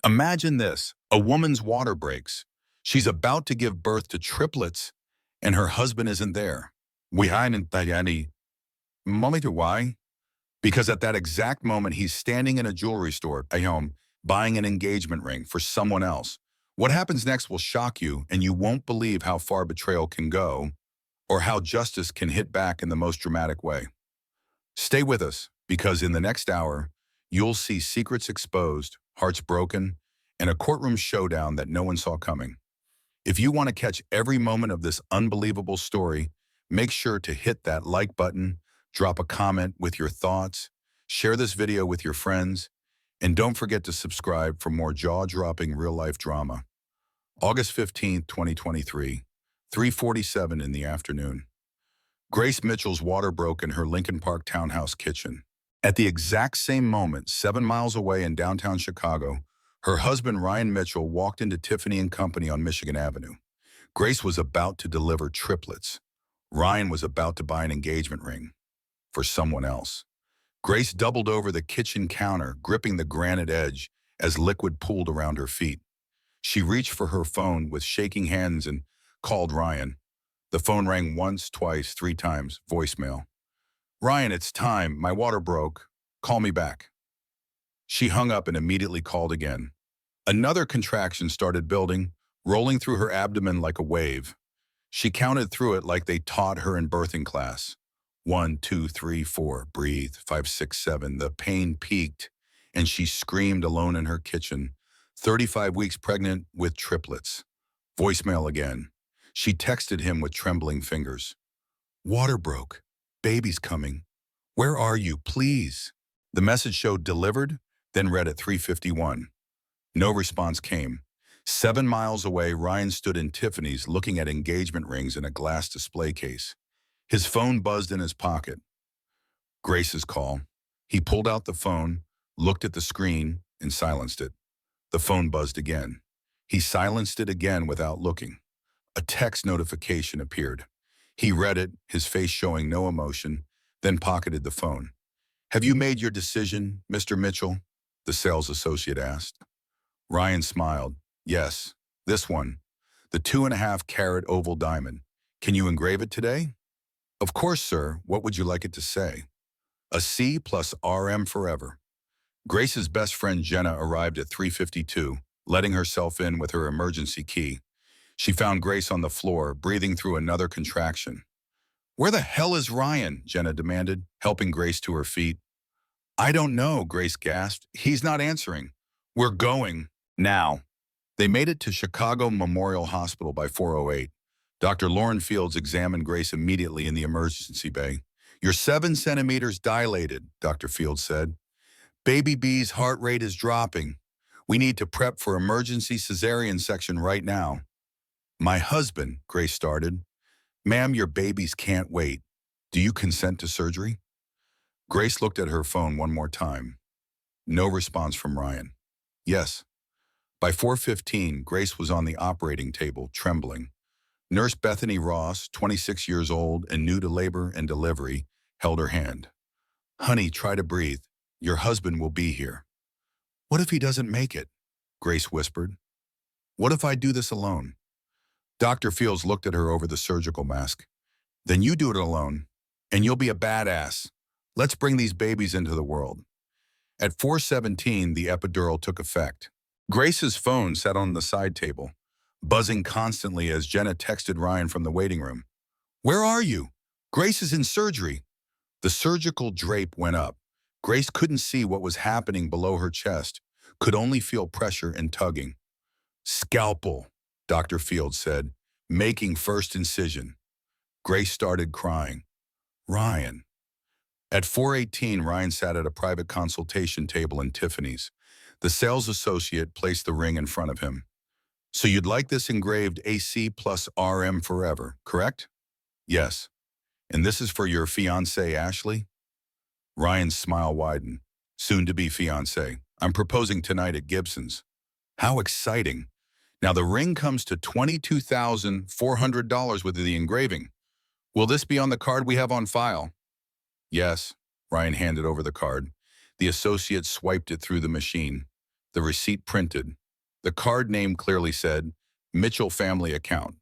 Imagine this, a woman's water breaks. She's about to give birth to triplets, and her husband isn't there. Mommy to why? Because at that exact moment, he's standing in a jewelry store at home, buying an engagement ring for someone else. What happens next will shock you, and you won't believe how far betrayal can go, or how justice can hit back in the most dramatic way. Stay with us, because in the next hour, you'll see secrets exposed, hearts broken, and a courtroom showdown that no one saw coming. If you want to catch every moment of this unbelievable story, make sure to hit that like button, drop a comment with your thoughts, share this video with your friends, and don't forget to subscribe for more jaw-dropping real-life drama. August 15th, 2023, 3:47 in the afternoon. Grace Mitchell's water broke in her Lincoln Park townhouse kitchen. At the exact same moment, 7 miles away in downtown Chicago, her husband Ryan Mitchell walked into Tiffany & Company on Michigan Avenue. Grace was about to deliver triplets. Ryan was about to buy an engagement ring for someone else. Grace doubled over the kitchen counter, gripping the granite edge as liquid pooled around her feet. She reached for her phone with shaking hands and called Ryan. The phone rang once, twice, 3 times, voicemail. "Ryan, it's time. My water broke. Call me back." She hung up and immediately called again. Another contraction started building, rolling through her abdomen like a wave. She counted through it like they taught her in birthing class. 1, 2, 3, 4, breathe, 5, 6, 7. The pain peaked, and she screamed alone in her kitchen, 35 weeks pregnant with triplets. Voicemail again. She texted him with trembling fingers. "Water broke. Baby's coming. Where are you, please?" The message showed delivered, then read at 3:51. No response came. 7 miles away, Ryan stood in Tiffany's looking at engagement rings in a glass display case. His phone buzzed in his pocket. Grace's call. He pulled out the phone, looked at the screen, and silenced it. The phone buzzed again. He silenced it again without looking. A text notification appeared. He read it, his face showing no emotion, then pocketed the phone. "Have you made your decision, Mr. Mitchell?" the sales associate asked. Ryan smiled. "Yes, this one. The 2.5-carat oval diamond. Can you engrave it today?" "Of course, sir. What would you like it to say?" "A C plus RM forever." Grace's best friend Jenna arrived at 3:52, letting herself in with her emergency key. She found Grace on the floor, breathing through another contraction. "Where the hell is Ryan?" Jenna demanded, helping Grace to her feet. "I don't know," Grace gasped. "He's not answering." "We're going now." They made it to Chicago Memorial Hospital by 4:08. Dr. Lauren Fields examined Grace immediately in the emergency bay. "You're 7 centimeters dilated," Dr. Fields said. "Baby B's heart rate is dropping. We need to prep for emergency cesarean section right now." "My husband," Grace started. "Ma'am, your babies can't wait. Do you consent to surgery?" Grace looked at her phone one more time. No response from Ryan. "Yes." By 4:15, Grace was on the operating table, trembling. Nurse Bethany Ross, 26 years old and new to labor and delivery, held her hand. "Honey, try to breathe. Your husband will be here." "What if he doesn't make it?" Grace whispered. "What if I do this alone?" Dr. Fields looked at her over the surgical mask. "Then you do it alone, and you'll be a badass. Let's bring these babies into the world." At 4:17, the epidural took effect. Grace's phone sat on the side table, buzzing constantly as Jenna texted Ryan from the waiting room. "Where are you? Grace is in surgery." The surgical drape went up. Grace couldn't see what was happening below her chest, could only feel pressure and tugging. "Scalpel," Dr. Fields said, making first incision. Grace started crying. "Ryan." At 4:18, Ryan sat at a private consultation table in Tiffany's. The sales associate placed the ring in front of him. "So you'd like this engraved AC plus RM forever, correct?" "Yes." "And this is for your fiancée, Ashley?" Ryan's smile widened. "Soon-to-be fiancée. I'm proposing tonight at Gibson's." "How exciting." "Now the ring comes to $22,400 with the engraving. Will this be on the card we have on file?" "Yes." Ryan handed over the card. The associate swiped it through the machine. the receipt printed. The card name clearly said, Mitchell Family Account.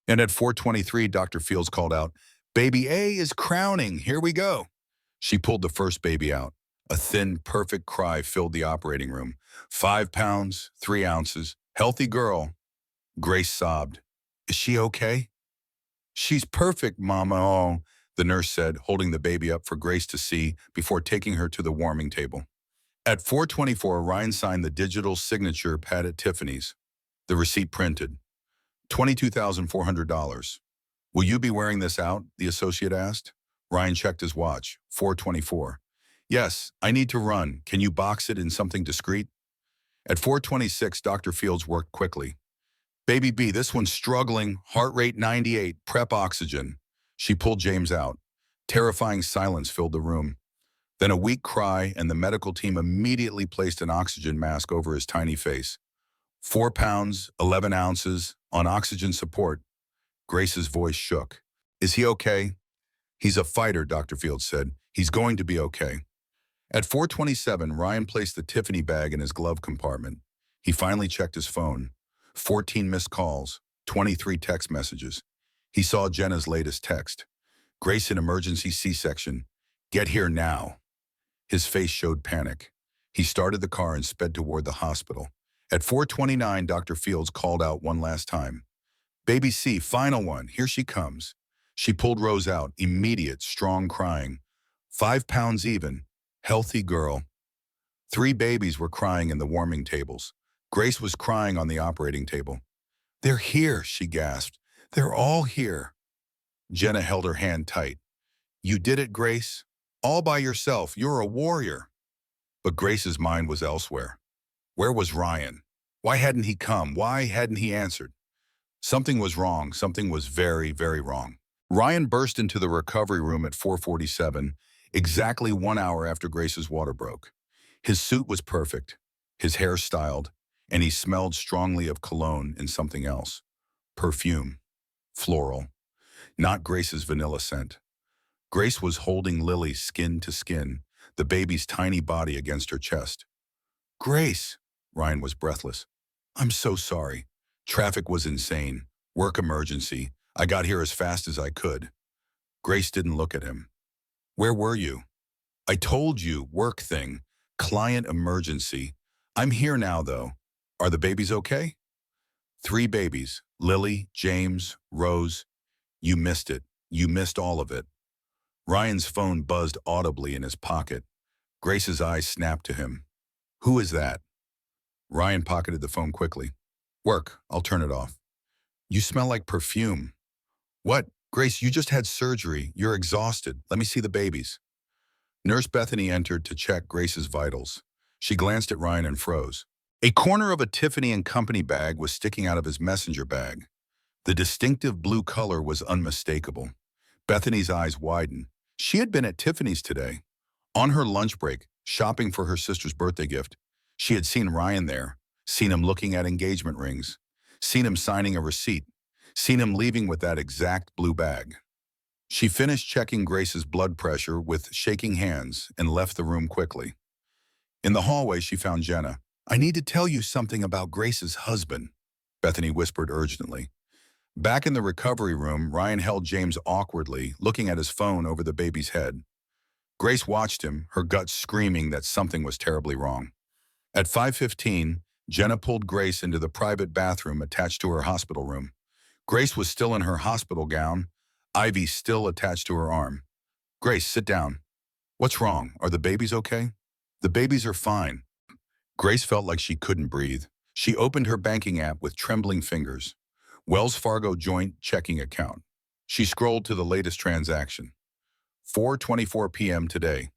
And at 4:23, Dr. Fields called out, "Baby A is crowning, here we go." She pulled the first baby out. A thin, perfect cry filled the operating room. 5 pounds, 3 ounces, healthy girl. Grace sobbed. "Is she okay?" "She's perfect, Mama." "Oh," the nurse said, holding the baby up for Grace to see before taking her to the warming table. At 4:24, Ryan signed the digital signature pad at Tiffany's. The receipt printed. $22,400. "Will you be wearing this out?" the associate asked. Ryan checked his watch. 4:24. "Yes, I need to run. Can you box it in something discreet?" At 4:26, Dr. Fields worked quickly. "Baby B, this one's struggling. Heart rate 98. Prep oxygen." She pulled James out. Terrifying silence filled the room. Then a weak cry, and the medical team immediately placed an oxygen mask over his tiny face. 4 pounds, 11 ounces, on oxygen support. Grace's voice shook. "Is he okay?" "He's a fighter," Dr. Fields said. "He's going to be okay." At 4:27, Ryan placed the Tiffany bag in his glove compartment. He finally checked his phone. 14 missed calls, 23 text messages. He saw Jenna's latest text. "Grace in emergency C-section. Get here now." His face showed panic. He started the car and sped toward the hospital. At 4:29, Dr. Fields called out one last time. "Baby C, final one, here she comes." She pulled Rose out, immediate, strong crying. 5 pounds even, healthy girl. 3 babies were crying in the warming tables. Grace was crying on the operating table. "They're here," she gasped. "They're all here." Jenna held her hand tight. "You did it, Grace. All by yourself. You're a warrior." But Grace's mind was elsewhere. Where was Ryan? Why hadn't he come? Why hadn't he answered? Something was wrong. Something was very, very wrong. Ryan burst into the recovery room at 4:47, exactly 1 hour after Grace's water broke. His suit was perfect, his hair styled, and he smelled strongly of cologne and something else. Perfume. Floral. Not Grace's vanilla scent. Grace was holding Lily skin to skin, the baby's tiny body against her chest. "Grace!" Ryan was breathless. "I'm so sorry. Traffic was insane. Work emergency. I got here as fast as I could." Grace didn't look at him. "Where were you?" "I told you, work thing. Client emergency. I'm here now, though. Are the babies okay?" 3 babies. Lily, James, Rose. You missed it. You missed all of it. Ryan's phone buzzed audibly in his pocket. Grace's eyes snapped to him. "Who is that?" Ryan pocketed the phone quickly. "Work. I'll turn it off." "You smell like perfume." "What? Grace, you just had surgery. You're exhausted. Let me see the babies." Nurse Bethany entered to check Grace's vitals. She glanced at Ryan and froze. A corner of a Tiffany & Company bag was sticking out of his messenger bag. The distinctive blue color was unmistakable. Bethany's eyes widened. She had been at Tiffany's today. On her lunch break, shopping for her sister's birthday gift, she had seen Ryan there, seen him looking at engagement rings, seen him signing a receipt, seen him leaving with that exact blue bag. She finished checking Grace's blood pressure with shaking hands and left the room quickly. In the hallway, she found Jenna. "I need to tell you something about Grace's husband," Bethany whispered urgently. Back in the recovery room, Ryan held James awkwardly, looking at his phone over the baby's head. Grace watched him, her gut screaming that something was terribly wrong. At 5:15, Jenna pulled Grace into the private bathroom attached to her hospital room. Grace was still in her hospital gown, ivy still attached to her arm. "Grace, sit down." "What's wrong? Are the babies okay?" "The babies are fine." Grace felt like she couldn't breathe. She opened her banking app with trembling fingers. Wells Fargo joint checking account. She scrolled to the latest transaction. 4:24 p.m. today.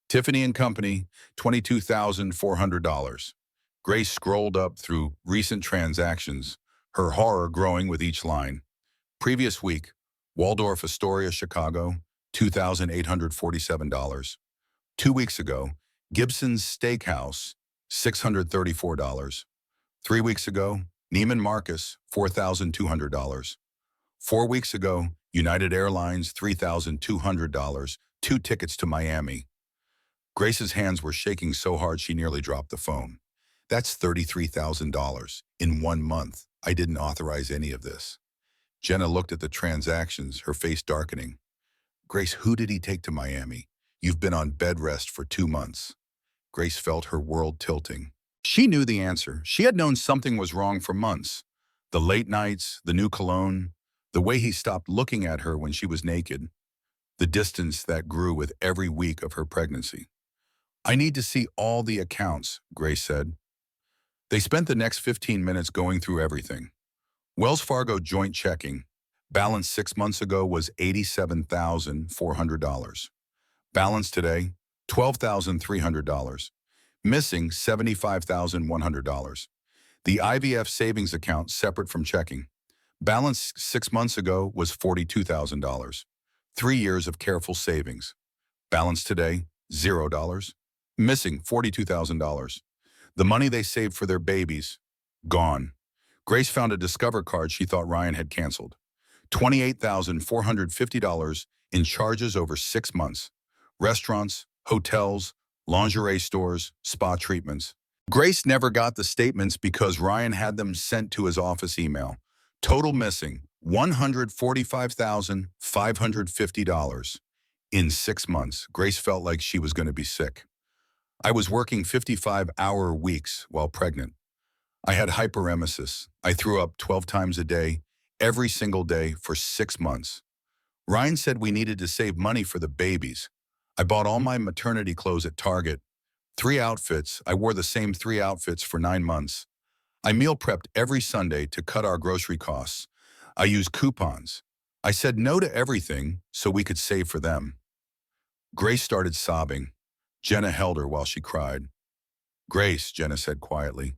Tiffany & Company, $22,400. Grace scrolled up through recent transactions, her horror growing with each line. Previous week, Waldorf Astoria, Chicago, $2,847. 2 weeks ago, Gibson's Steakhouse, $634. 3 weeks ago, Neiman Marcus, $4,200. 4 weeks ago, United Airlines, $3,200, 2 tickets to Miami. Grace's hands were shaking so hard she nearly dropped the phone. That's $33,000 in 1 month. I didn't authorize any of this. Jenna looked at the transactions, her face darkening. Grace, who did he take to Miami? You've been on bed rest for 2 months. Grace felt her world tilting. She knew the answer. She had known something was wrong for months. The late nights, the new cologne, the way he stopped looking at her when she was naked, the distance that grew with every week of her pregnancy. I need to see all the accounts, Grace said. They spent the next 15 minutes going through everything. Wells Fargo joint checking. Balance 6 months ago was $87,400. Balance today, $12,300. Missing $75,100. The IVF savings account separate from checking. Balance 6 months ago was $42,000. 3 years of careful savings. Balance today, $0. Missing $42,000. The money they saved for their babies, gone. Grace found a Discover card she thought Ryan had canceled. $28,450 in charges over 6 months. Restaurants, hotels, lingerie stores, spa treatments. Grace never got the statements because Ryan had them sent to his office email. Total missing, $145,550. In 6 months, Grace felt like she was going to be sick. I was working 55-hour weeks while pregnant. I had hyperemesis. I threw up 12 times a day, every single day for 6 months. Ryan said we needed to save money for the babies. I bought all my maternity clothes at Target. 3 outfits. I wore the same 3 outfits for 9 months. I meal prepped every Sunday to cut our grocery costs. I used coupons. I said no to everything so we could save for them. Grace started sobbing. Jenna held her while she cried. Grace, Jenna said quietly.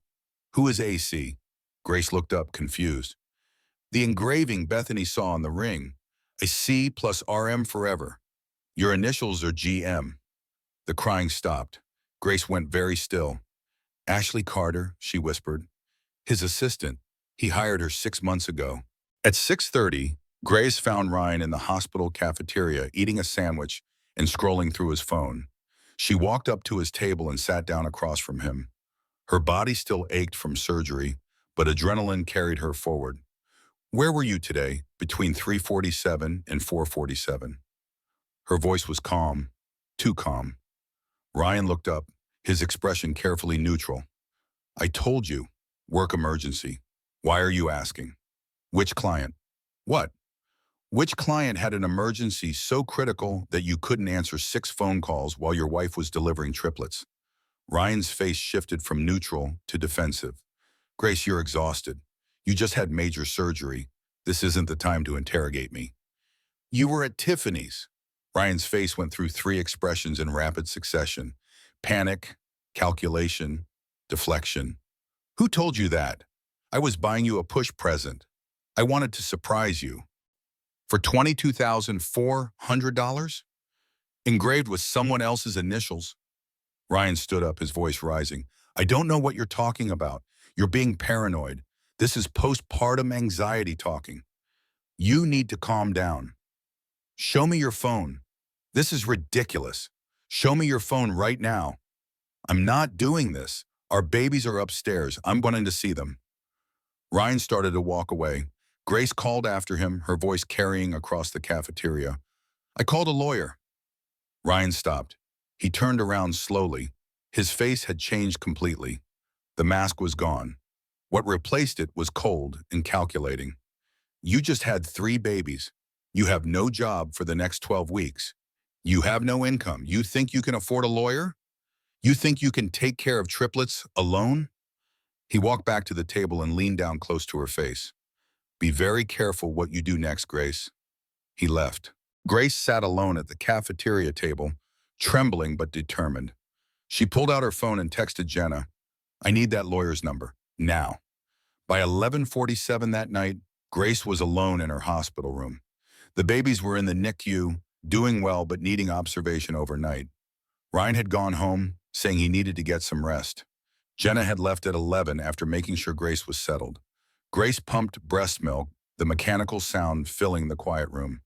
Who is AC? Grace looked up, confused. The engraving Bethany saw on the ring. A C plus RM forever. Your initials are GM. The crying stopped. Grace went very still. Ashley Carter, she whispered. His assistant. He hired her 6 months ago. At 6:30, Grace found Ryan in the hospital cafeteria eating a sandwich and scrolling through his phone. She walked up to his table and sat down across from him. Her body still ached from surgery, but adrenaline carried her forward. Where were you today, between 3:47 and 4:47? Her voice was calm, too calm. Ryan looked up, his expression carefully neutral. I told you, work emergency. Why are you asking? Which client? What? Which client had an emergency so critical that you couldn't answer 6 phone calls while your wife was delivering triplets? Ryan's face shifted from neutral to defensive. Grace, you're exhausted. You just had major surgery. This isn't the time to interrogate me. You were at Tiffany's. Ryan's face went through 3 expressions in rapid succession. Panic, calculation, deflection. Who told you that? I was buying you a push present. I wanted to surprise you. For $22,400? Engraved with someone else's initials. Ryan stood up, his voice rising. I don't know what you're talking about. You're being paranoid. This is postpartum anxiety talking. You need to calm down. Show me your phone. This is ridiculous. Show me your phone right now. I'm not doing this. Our babies are upstairs. I'm going to see them. Ryan started to walk away. Grace called after him, her voice carrying across the cafeteria. I called a lawyer. Ryan stopped. He turned around slowly. His face had changed completely. The mask was gone. What replaced it was cold and calculating. You just had 3 babies. You have no job for the next 12 weeks. You have no income. You think you can afford a lawyer? You think you can take care of triplets alone? He walked back to the table and leaned down close to her face. Be very careful what you do next, Grace. He left. Grace sat alone at the cafeteria table, trembling but determined. She pulled out her phone and texted Jenna, I need that lawyer's number, now. By 11:47 that night, Grace was alone in her hospital room. The babies were in the NICU, doing well but needing observation overnight. Ryan had gone home, saying he needed to get some rest. Jenna had left at 11 after making sure Grace was settled. Grace pumped breast milk, the mechanical sound filling the quiet room.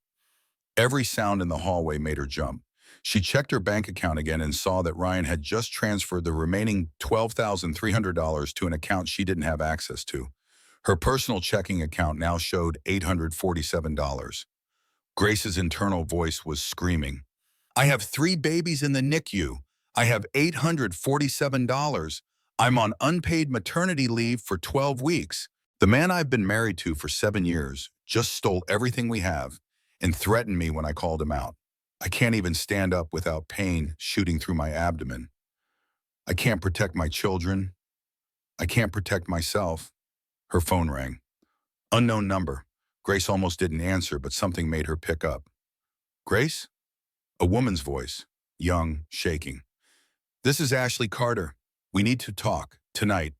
Every sound in the hallway made her jump. She checked her bank account again and saw that Ryan had just transferred the remaining $12,300 to an account she didn't have access to. Her personal checking account now showed $847. Grace's internal voice was screaming, "I have 3 babies in the NICU. I have $847. I'm on unpaid maternity leave for 12 weeks. The man I've been married to for 7 years just stole everything we have and threatened me when I called him out. I can't even stand up without pain shooting through my abdomen. I can't protect my children. I can't protect myself." Her phone rang. Unknown number. Grace almost didn't answer, but something made her pick up. "Grace?" A woman's voice, young, shaking. "This is Ashley Carter. We need to talk, tonight.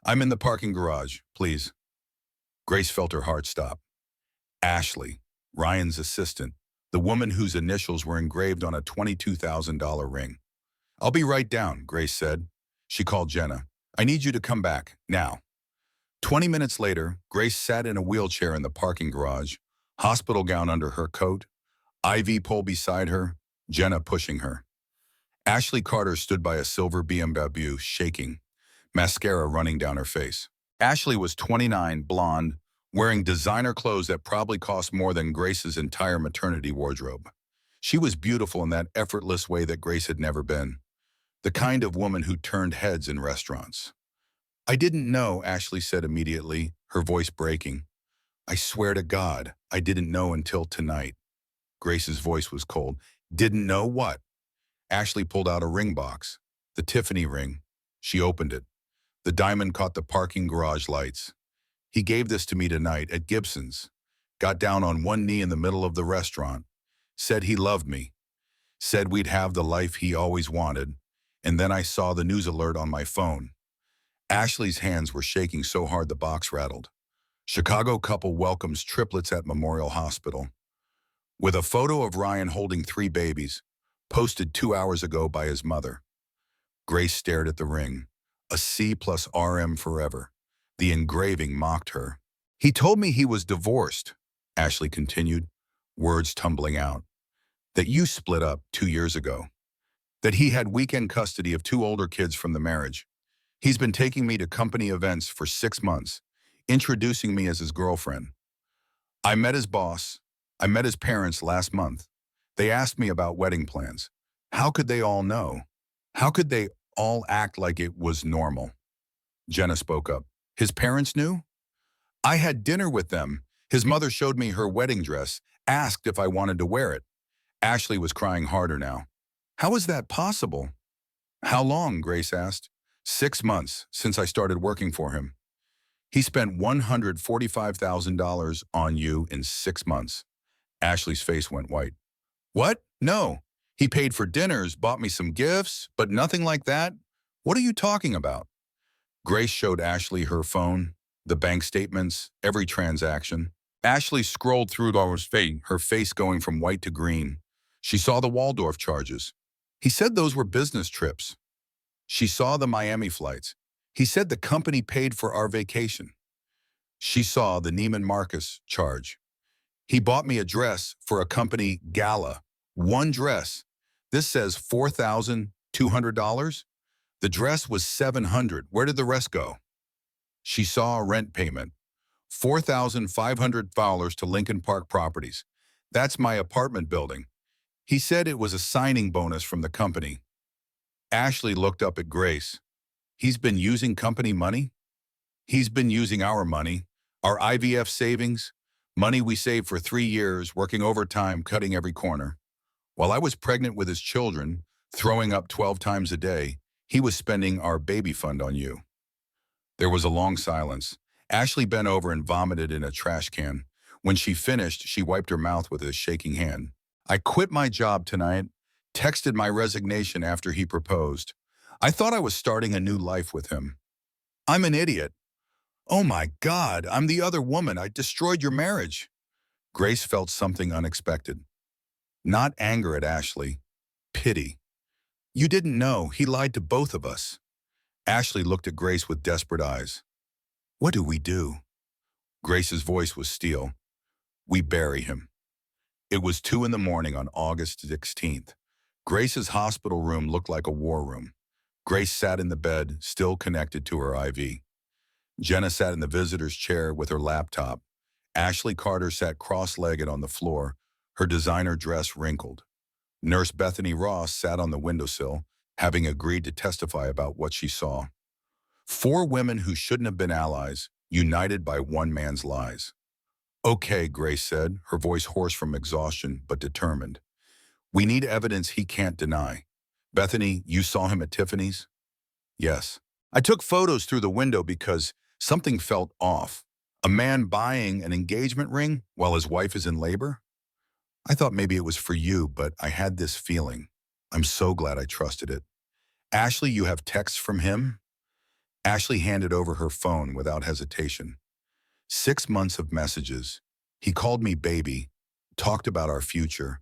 I'm in the parking garage, please." Grace felt her heart stop. Ashley, Ryan's assistant, the woman whose initials were engraved on a $22,000 ring. "I'll be right down," Grace said. She called Jenna. "I need you to come back, now." 20 minutes later, Grace sat in a wheelchair in the parking garage, hospital gown under her coat, IV pole beside her, Jenna pushing her. Ashley Carter stood by a silver BMW, shaking, mascara running down her face. Ashley was 29, blonde, wearing designer clothes that probably cost more than Grace's entire maternity wardrobe. She was beautiful in that effortless way that Grace had never been, the kind of woman who turned heads in restaurants. "I didn't know," Ashley said immediately, her voice breaking. "I swear to God, I didn't know until tonight." Grace's voice was cold. "Didn't know what?" Ashley pulled out a ring box, the Tiffany ring. She opened it. The diamond caught the parking garage lights. "He gave this to me tonight at Gibson's. Got down on one knee in the middle of the restaurant. Said he loved me. Said we'd have the life he always wanted. And then I saw the news alert on my phone." Ashley's hands were shaking so hard the box rattled. "Chicago couple welcomes triplets at Memorial Hospital." With a photo of Ryan holding 3 babies, posted 2 hours ago by his mother. Grace stared at the ring. A C plus RM forever. The engraving mocked her. "He told me he was divorced," Ashley continued, words tumbling out. "That you split up 2 years ago. That he had weekend custody of 2 older kids from the marriage. He's been taking me to company events for 6 months, introducing me as his girlfriend. I met his boss. I met his parents last month. They asked me about wedding plans. How could they all know? How could they all act like it was normal?" Jenna spoke up. "His parents knew? I had dinner with them. His mother showed me her wedding dress, asked if I wanted to wear it." Ashley was crying harder now. "How is that possible?" "How long?" Grace asked. 6 months, since I started working for him. He spent $145,000 on you in 6 months. Ashley's face went white. "What? No. He paid for dinners, bought me some gifts, but nothing like that. What are you talking about?" Grace showed Ashley her phone, the bank statements, every transaction. Ashley scrolled through Laura's face, her face going from white to green. She saw the Waldorf charges. He said those were business trips. She saw the Miami flights. He said the company paid for our vacation. She saw the Neiman Marcus charge. He bought me a dress for a company gala. One dress. This says $4,200. The dress was $700. Where did the rest go? She saw a rent payment. $4,500 to Lincoln Park Properties. That's my apartment building. He said it was a signing bonus from the company. Ashley looked up at Grace. He's been using company money? He's been using our money, our IVF savings, money we saved for 3 years, working overtime, cutting every corner. While I was pregnant with his children, throwing up 12 times a day, he was spending our baby fund on you. There was a long silence. Ashley bent over and vomited in a trash can. When she finished, she wiped her mouth with a shaking hand. "I quit my job tonight, texted my resignation after he proposed. I thought I was starting a new life with him. I'm an idiot. Oh my God, I'm the other woman. I destroyed your marriage." Grace felt something unexpected. Not anger at Ashley, pity. "You didn't know. He lied to both of us." Ashley looked at Grace with desperate eyes. "What do we do?" Grace's voice was steel. "We bury him." It was 2 in the morning on August 16th. Grace's hospital room looked like a war room. Grace sat in the bed, still connected to her IV. Jenna sat in the visitor's chair with her laptop. Ashley Carter sat cross-legged on the floor, her designer dress wrinkled. Nurse Bethany Ross sat on the windowsill, having agreed to testify about what she saw. Four women who shouldn't have been allies, united by one man's lies. Okay, Grace said, her voice hoarse from exhaustion but determined. We need evidence he can't deny. Bethany, you saw him at Tiffany's? Yes. I took photos through the window because something felt off. A man buying an engagement ring while his wife is in labor? I thought maybe it was for you, but I had this feeling. I'm so glad I trusted it. Ashley, you have texts from him? Ashley handed over her phone without hesitation. 6 months of messages. He called me baby, talked about our future,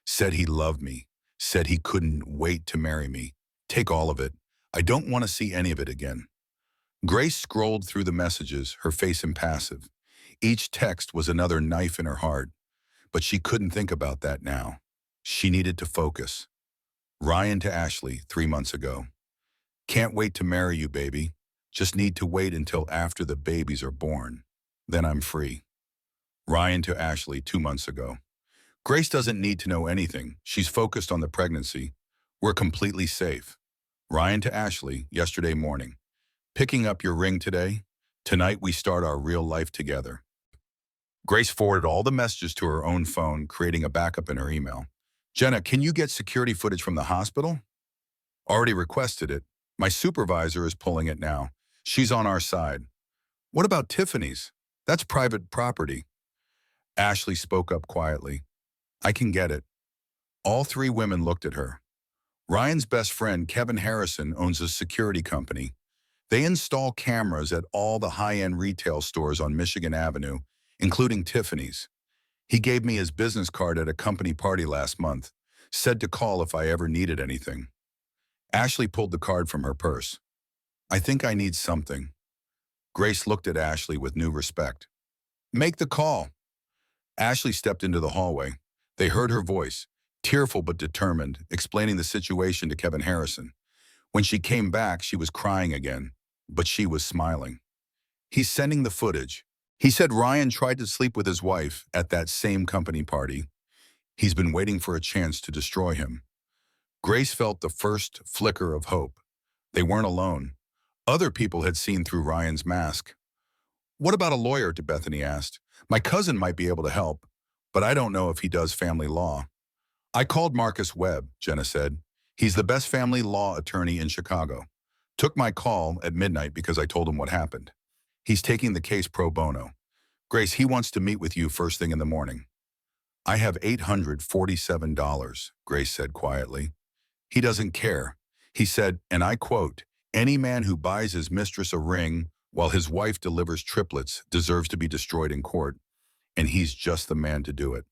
said he loved me, said he couldn't wait to marry me. Take all of it. I don't want to see any of it again. Grace scrolled through the messages, her face impassive. Each text was another knife in her heart, but she couldn't think about that now. She needed to focus. Ryan to Ashley 3 months ago. Can't wait to marry you, baby. Just need to wait until after the babies are born. Then I'm free. Ryan to Ashley 2 months ago. Grace doesn't need to know anything. She's focused on the pregnancy. We're completely safe. Ryan to Ashley yesterday morning. Picking up your ring today? Tonight we start our real life together. Grace forwarded all the messages to her own phone, creating a backup in her email. Jenna, can you get security footage from the hospital? Already requested it. My supervisor is pulling it now. She's on our side. What about Tiffany's? That's private property. Ashley spoke up quietly. I can get it. All three women looked at her. Ryan's best friend, Kevin Harrison, owns a security company. They install cameras at all the high-end retail stores on Michigan Avenue, including Tiffany's. He gave me his business card at a company party last month, said to call if I ever needed anything. Ashley pulled the card from her purse. I think I need something. Grace looked at Ashley with new respect. Make the call. Ashley stepped into the hallway. They heard her voice, tearful but determined, explaining the situation to Kevin Harrison. When she came back, she was crying again, but she was smiling. He's sending the footage. He said Ryan tried to sleep with his wife at that same company party. He's been waiting for a chance to destroy him. Grace felt the first flicker of hope. They weren't alone. Other people had seen through Ryan's mask. What about a lawyer? Bethany asked. My cousin might be able to help, but I don't know if he does family law. I called Marcus Webb, Jenna said. He's the best family law attorney in Chicago. Took my call at midnight because I told him what happened. He's taking the case pro bono. Grace, he wants to meet with you first thing in the morning. I have $847, Grace said quietly. He doesn't care. He said, and I quote, any man who buys his mistress a ring while his wife delivers triplets deserves to be destroyed in court, and he's just the man to do it.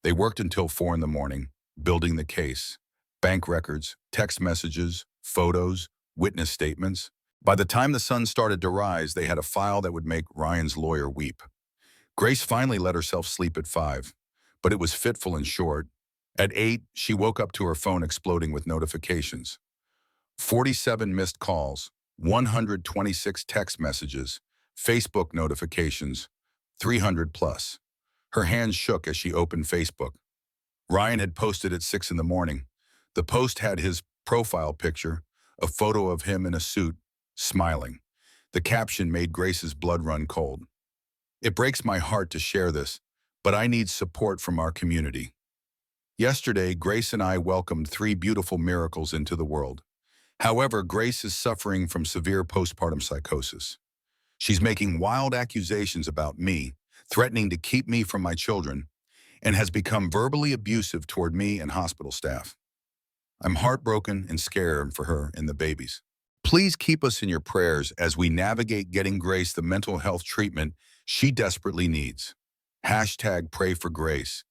They worked until 4 in the morning, building the case. Bank records, text messages, photos, witness statements. By the time the sun started to rise, they had a file that would make Ryan's lawyer weep. Grace finally let herself sleep at 5, but it was fitful and short. At 8, she woke up to her phone exploding with notifications. 47 missed calls, 126 text messages, Facebook notifications, 300 plus. Her hands shook as she opened Facebook. Ryan had posted at 6 in the morning. The post had his profile picture, a photo of him in a suit, smiling. The caption made Grace's blood run cold. It breaks my heart to share this, but I need support from our community. Yesterday, Grace and I welcomed 3 beautiful miracles into the world. However, Grace is suffering from severe postpartum psychosis. She's making wild accusations about me, threatening to keep me from my children, and has become verbally abusive toward me and hospital staff. I'm heartbroken and scared for her and the babies. Please keep us in your prayers as we navigate getting Grace the mental health treatment she desperately needs. Hashtag pray for Grace.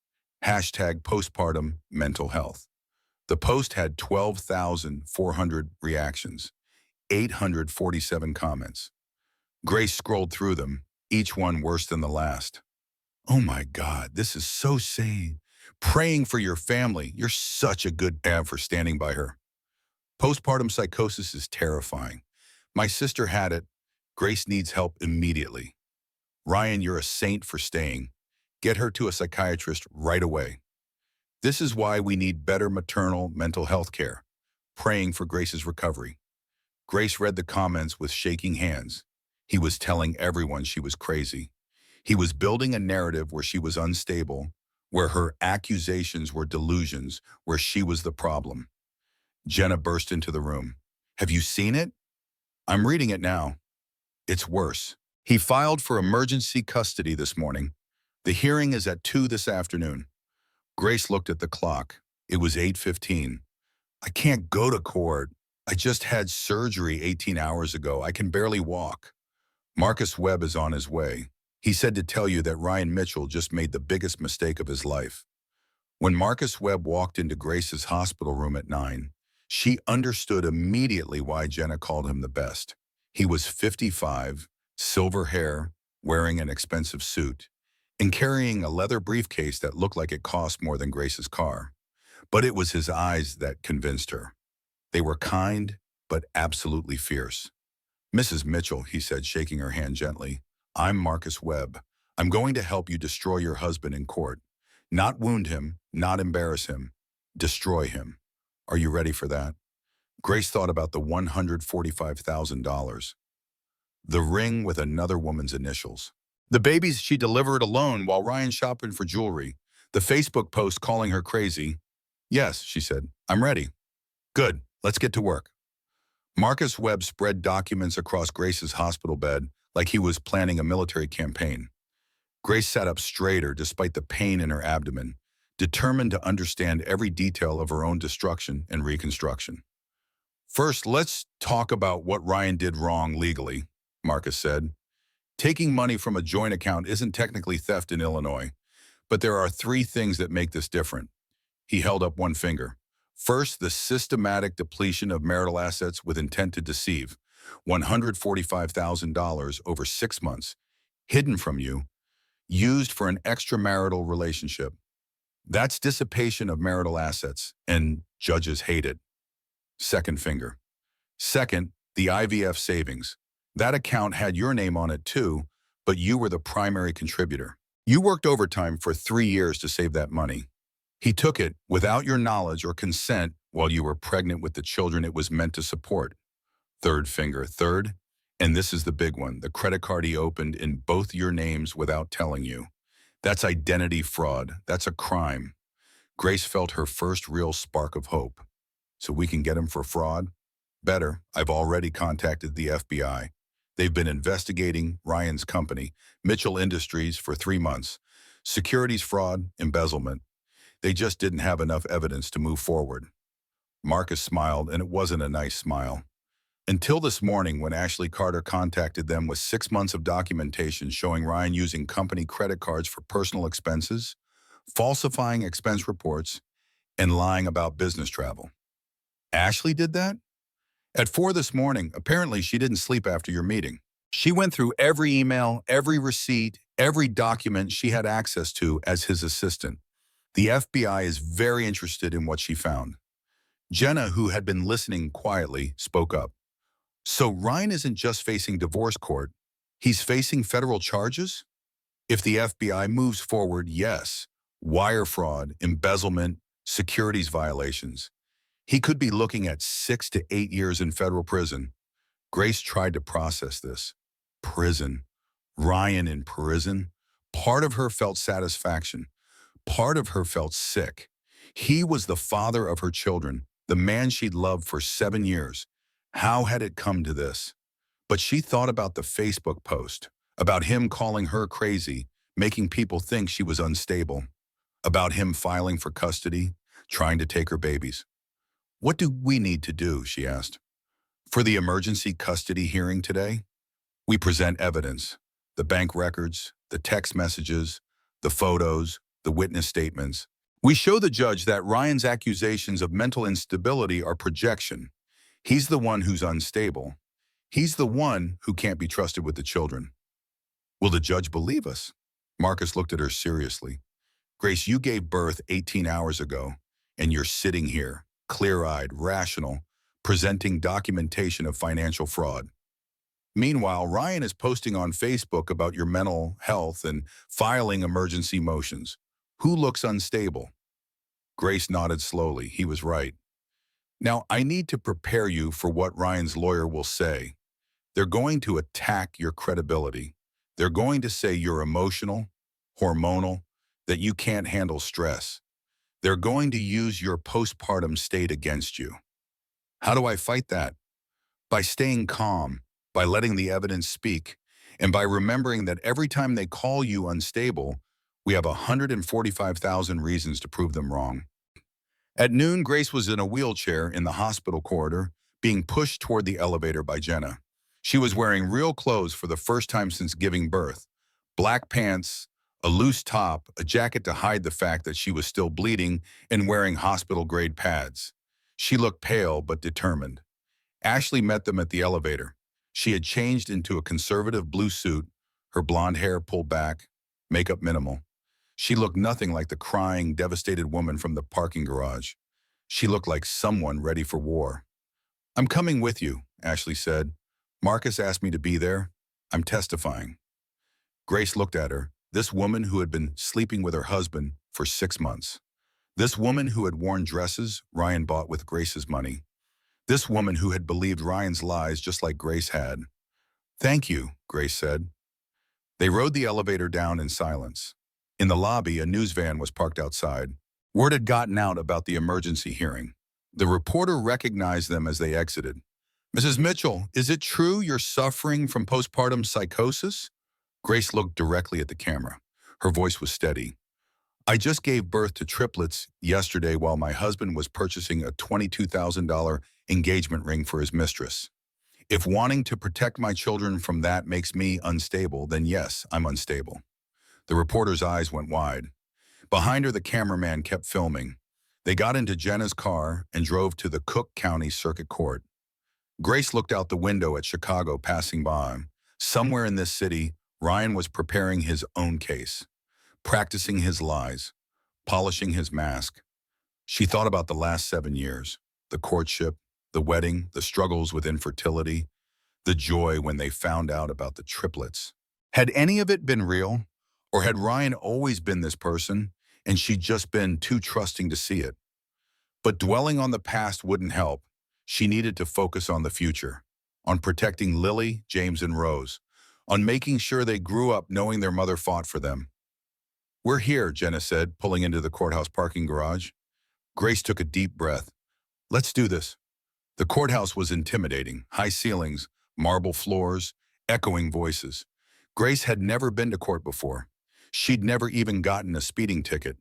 Hashtag postpartum mental health. The post had 12,400 reactions, 847 comments. Grace scrolled through them, each one worse than the last. Oh my God, this is so sad. praying for your family. You're such a good dad for standing by her. Postpartum psychosis is terrifying. My sister had it. Grace needs help immediately. Ryan, you're a saint for staying. Get her to a psychiatrist right away. This is why we need better maternal mental health care. Praying for Grace's recovery. Grace read the comments with shaking hands. He was telling everyone she was crazy. He was building a narrative where she was unstable, where her accusations were delusions, where she was the problem. Jenna burst into the room. Have you seen it? I'm reading it now. It's worse. He filed for emergency custody this morning. The hearing is at 2 this afternoon. Grace looked at the clock. It was 8:15. I can't go to court. I just had surgery 18 hours ago. I can barely walk. Marcus Webb is on his way. He said to tell you that Ryan Mitchell just made the biggest mistake of his life. When Marcus Webb walked into Grace's hospital room at 9, she understood immediately why Jenna called him the best. He was 55, silver hair, wearing an expensive suit, and carrying a leather briefcase that looked like it cost more than Grace's car. But it was his eyes that convinced her. They were kind, but absolutely fierce. Mrs. Mitchell, he said, shaking her hand gently, I'm Marcus Webb. I'm going to help you destroy your husband in court. Not wound him, not embarrass him. Destroy him. Are you ready for that? Grace thought about the $145,000. The ring with another woman's initials. The babies she delivered alone while Ryan shopping for jewelry. The Facebook post calling her crazy. Yes, she said, I'm ready. Good, let's get to work. Marcus Webb spread documents across Grace's hospital bed like he was planning a military campaign. Grace sat up straighter despite the pain in her abdomen, determined to understand every detail of her own destruction and reconstruction. First, let's talk about what Ryan did wrong legally, Marcus said. Taking money from a joint account isn't technically theft in Illinois, but there are 3 things that make this different. He held up one finger. First, the systematic depletion of marital assets with intent to deceive, $145,000 over 6 months, hidden from you, used for an extramarital relationship. That's dissipation of marital assets, and judges hate it. Second finger. Second, the IVF savings. That account had your name on it too, but you were the primary contributor. You worked overtime for 3 years to save that money. He took it without your knowledge or consent while you were pregnant with the children it was meant to support. Third finger. Third, and this is the big one, the credit card he opened in both your names without telling you. That's identity fraud. That's a crime. Grace felt her first real spark of hope. So we can get him for fraud? Better, I've already contacted the FBI. They've been investigating Ryan's company, Mitchell Industries, for 3 months. Securities fraud, embezzlement. They just didn't have enough evidence to move forward. Marcus smiled, and it wasn't a nice smile. Until this morning when Ashley Carter contacted them with 6 months of documentation showing Ryan using company credit cards for personal expenses, falsifying expense reports, and lying about business travel. Ashley did that? At 4 this morning, apparently she didn't sleep after your meeting. She went through every email, every receipt, every document she had access to as his assistant. The FBI is very interested in what she found. Jenna, who had been listening quietly, spoke up. So Ryan isn't just facing divorce court, he's facing federal charges? If the FBI moves forward, yes, wire fraud, embezzlement, securities violations. He could be looking at 6 to 8 years in federal prison. Grace tried to process this. Prison. Ryan in prison. Part of her felt satisfaction. Part of her felt sick. He was the father of her children, the man she'd loved for 7 years. How had it come to this? But she thought about the Facebook post, about him calling her crazy, making people think she was unstable, about him filing for custody, trying to take her babies. What do we need to do, she asked. For the emergency custody hearing today, we present evidence, the bank records, the text messages, the photos, the witness statements. We show the judge that Ryan's accusations of mental instability are projection. He's the one who's unstable. He's the one who can't be trusted with the children. Will the judge believe us? Marcus looked at her seriously. Grace, you gave birth 18 hours ago, and you're sitting here, clear-eyed, rational, presenting documentation of financial fraud. Meanwhile, Ryan is posting on Facebook about your mental health and filing emergency motions. Who looks unstable? Grace nodded slowly. He was right. Now, I need to prepare you for what Ryan's lawyer will say. They're going to attack your credibility. They're going to say you're emotional, hormonal, that you can't handle stress. They're going to use your postpartum state against you. How do I fight that? By staying calm, by letting the evidence speak, and by remembering that every time they call you unstable, we have 145,000 reasons to prove them wrong. At noon, Grace was in a wheelchair in the hospital corridor, being pushed toward the elevator by Jenna. She was wearing real clothes for the first time since giving birth. Black pants, a loose top, a jacket to hide the fact that she was still bleeding, and wearing hospital-grade pads. She looked pale but determined. Ashley met them at the elevator. She had changed into a conservative blue suit, her blonde hair pulled back, makeup minimal. She looked nothing like the crying, devastated woman from the parking garage. She looked like someone ready for war. "I'm coming with you," Ashley said. "Marcus asked me to be there. I'm testifying." Grace looked at her, this woman who had been sleeping with her husband for 6 months. This woman who had worn dresses Ryan bought with Grace's money. This woman who had believed Ryan's lies just like Grace had. "Thank you," Grace said. They rode the elevator down in silence. In the lobby, a news van was parked outside. Word had gotten out about the emergency hearing. The reporter recognized them as they exited. "Mrs. Mitchell, is it true you're suffering from postpartum psychosis?" Grace looked directly at the camera. Her voice was steady. "I just gave birth to triplets yesterday while my husband was purchasing a $22,000 engagement ring for his mistress. If wanting to protect my children from that makes me unstable, then yes, I'm unstable." The reporter's eyes went wide. Behind her, the cameraman kept filming. They got into Jenna's car and drove to the Cook County Circuit Court. Grace looked out the window at Chicago passing by. Somewhere in this city, Ryan was preparing his own case, practicing his lies, polishing his mask. She thought about the last 7 years, the courtship, the wedding, the struggles with infertility, the joy when they found out about the triplets. Had any of it been real? Or had Ryan always been this person, and she'd just been too trusting to see it? But dwelling on the past wouldn't help. She needed to focus on the future, on protecting Lily, James, and Rose, on making sure they grew up knowing their mother fought for them. "We're here," Jenna said, pulling into the courthouse parking garage. Grace took a deep breath. "Let's do this." The courthouse was intimidating. High ceilings, marble floors, echoing voices. Grace had never been to court before. She'd never even gotten a speeding ticket.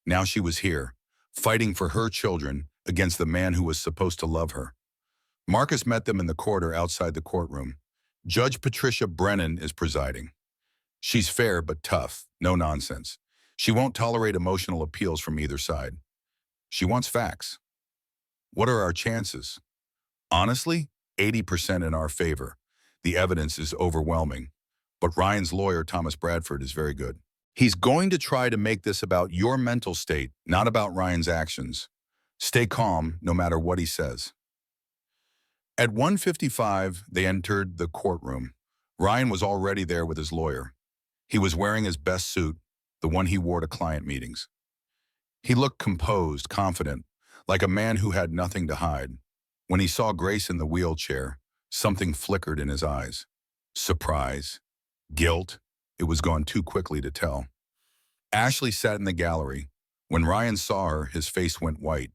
Now she was here, fighting for her children against the man who was supposed to love her. Marcus met them in the corridor outside the courtroom. Judge Patricia Brennan is presiding. She's fair but tough, no nonsense. She won't tolerate emotional appeals from either side. She wants facts. What are our chances? Honestly, 80% in our favor. The evidence is overwhelming. But Ryan's lawyer, Thomas Bradford, is very good. He's going to try to make this about your mental state, not about Ryan's actions. Stay calm, no matter what he says. At 1:55, they entered the courtroom. Ryan was already there with his lawyer. He was wearing his best suit, the one he wore to client meetings. He looked composed, confident, like a man who had nothing to hide. When he saw Grace in the wheelchair, something flickered in his eyes. Surprise, guilt. It was gone too quickly to tell. Ashley sat in the gallery. When Ryan saw her, his face went white.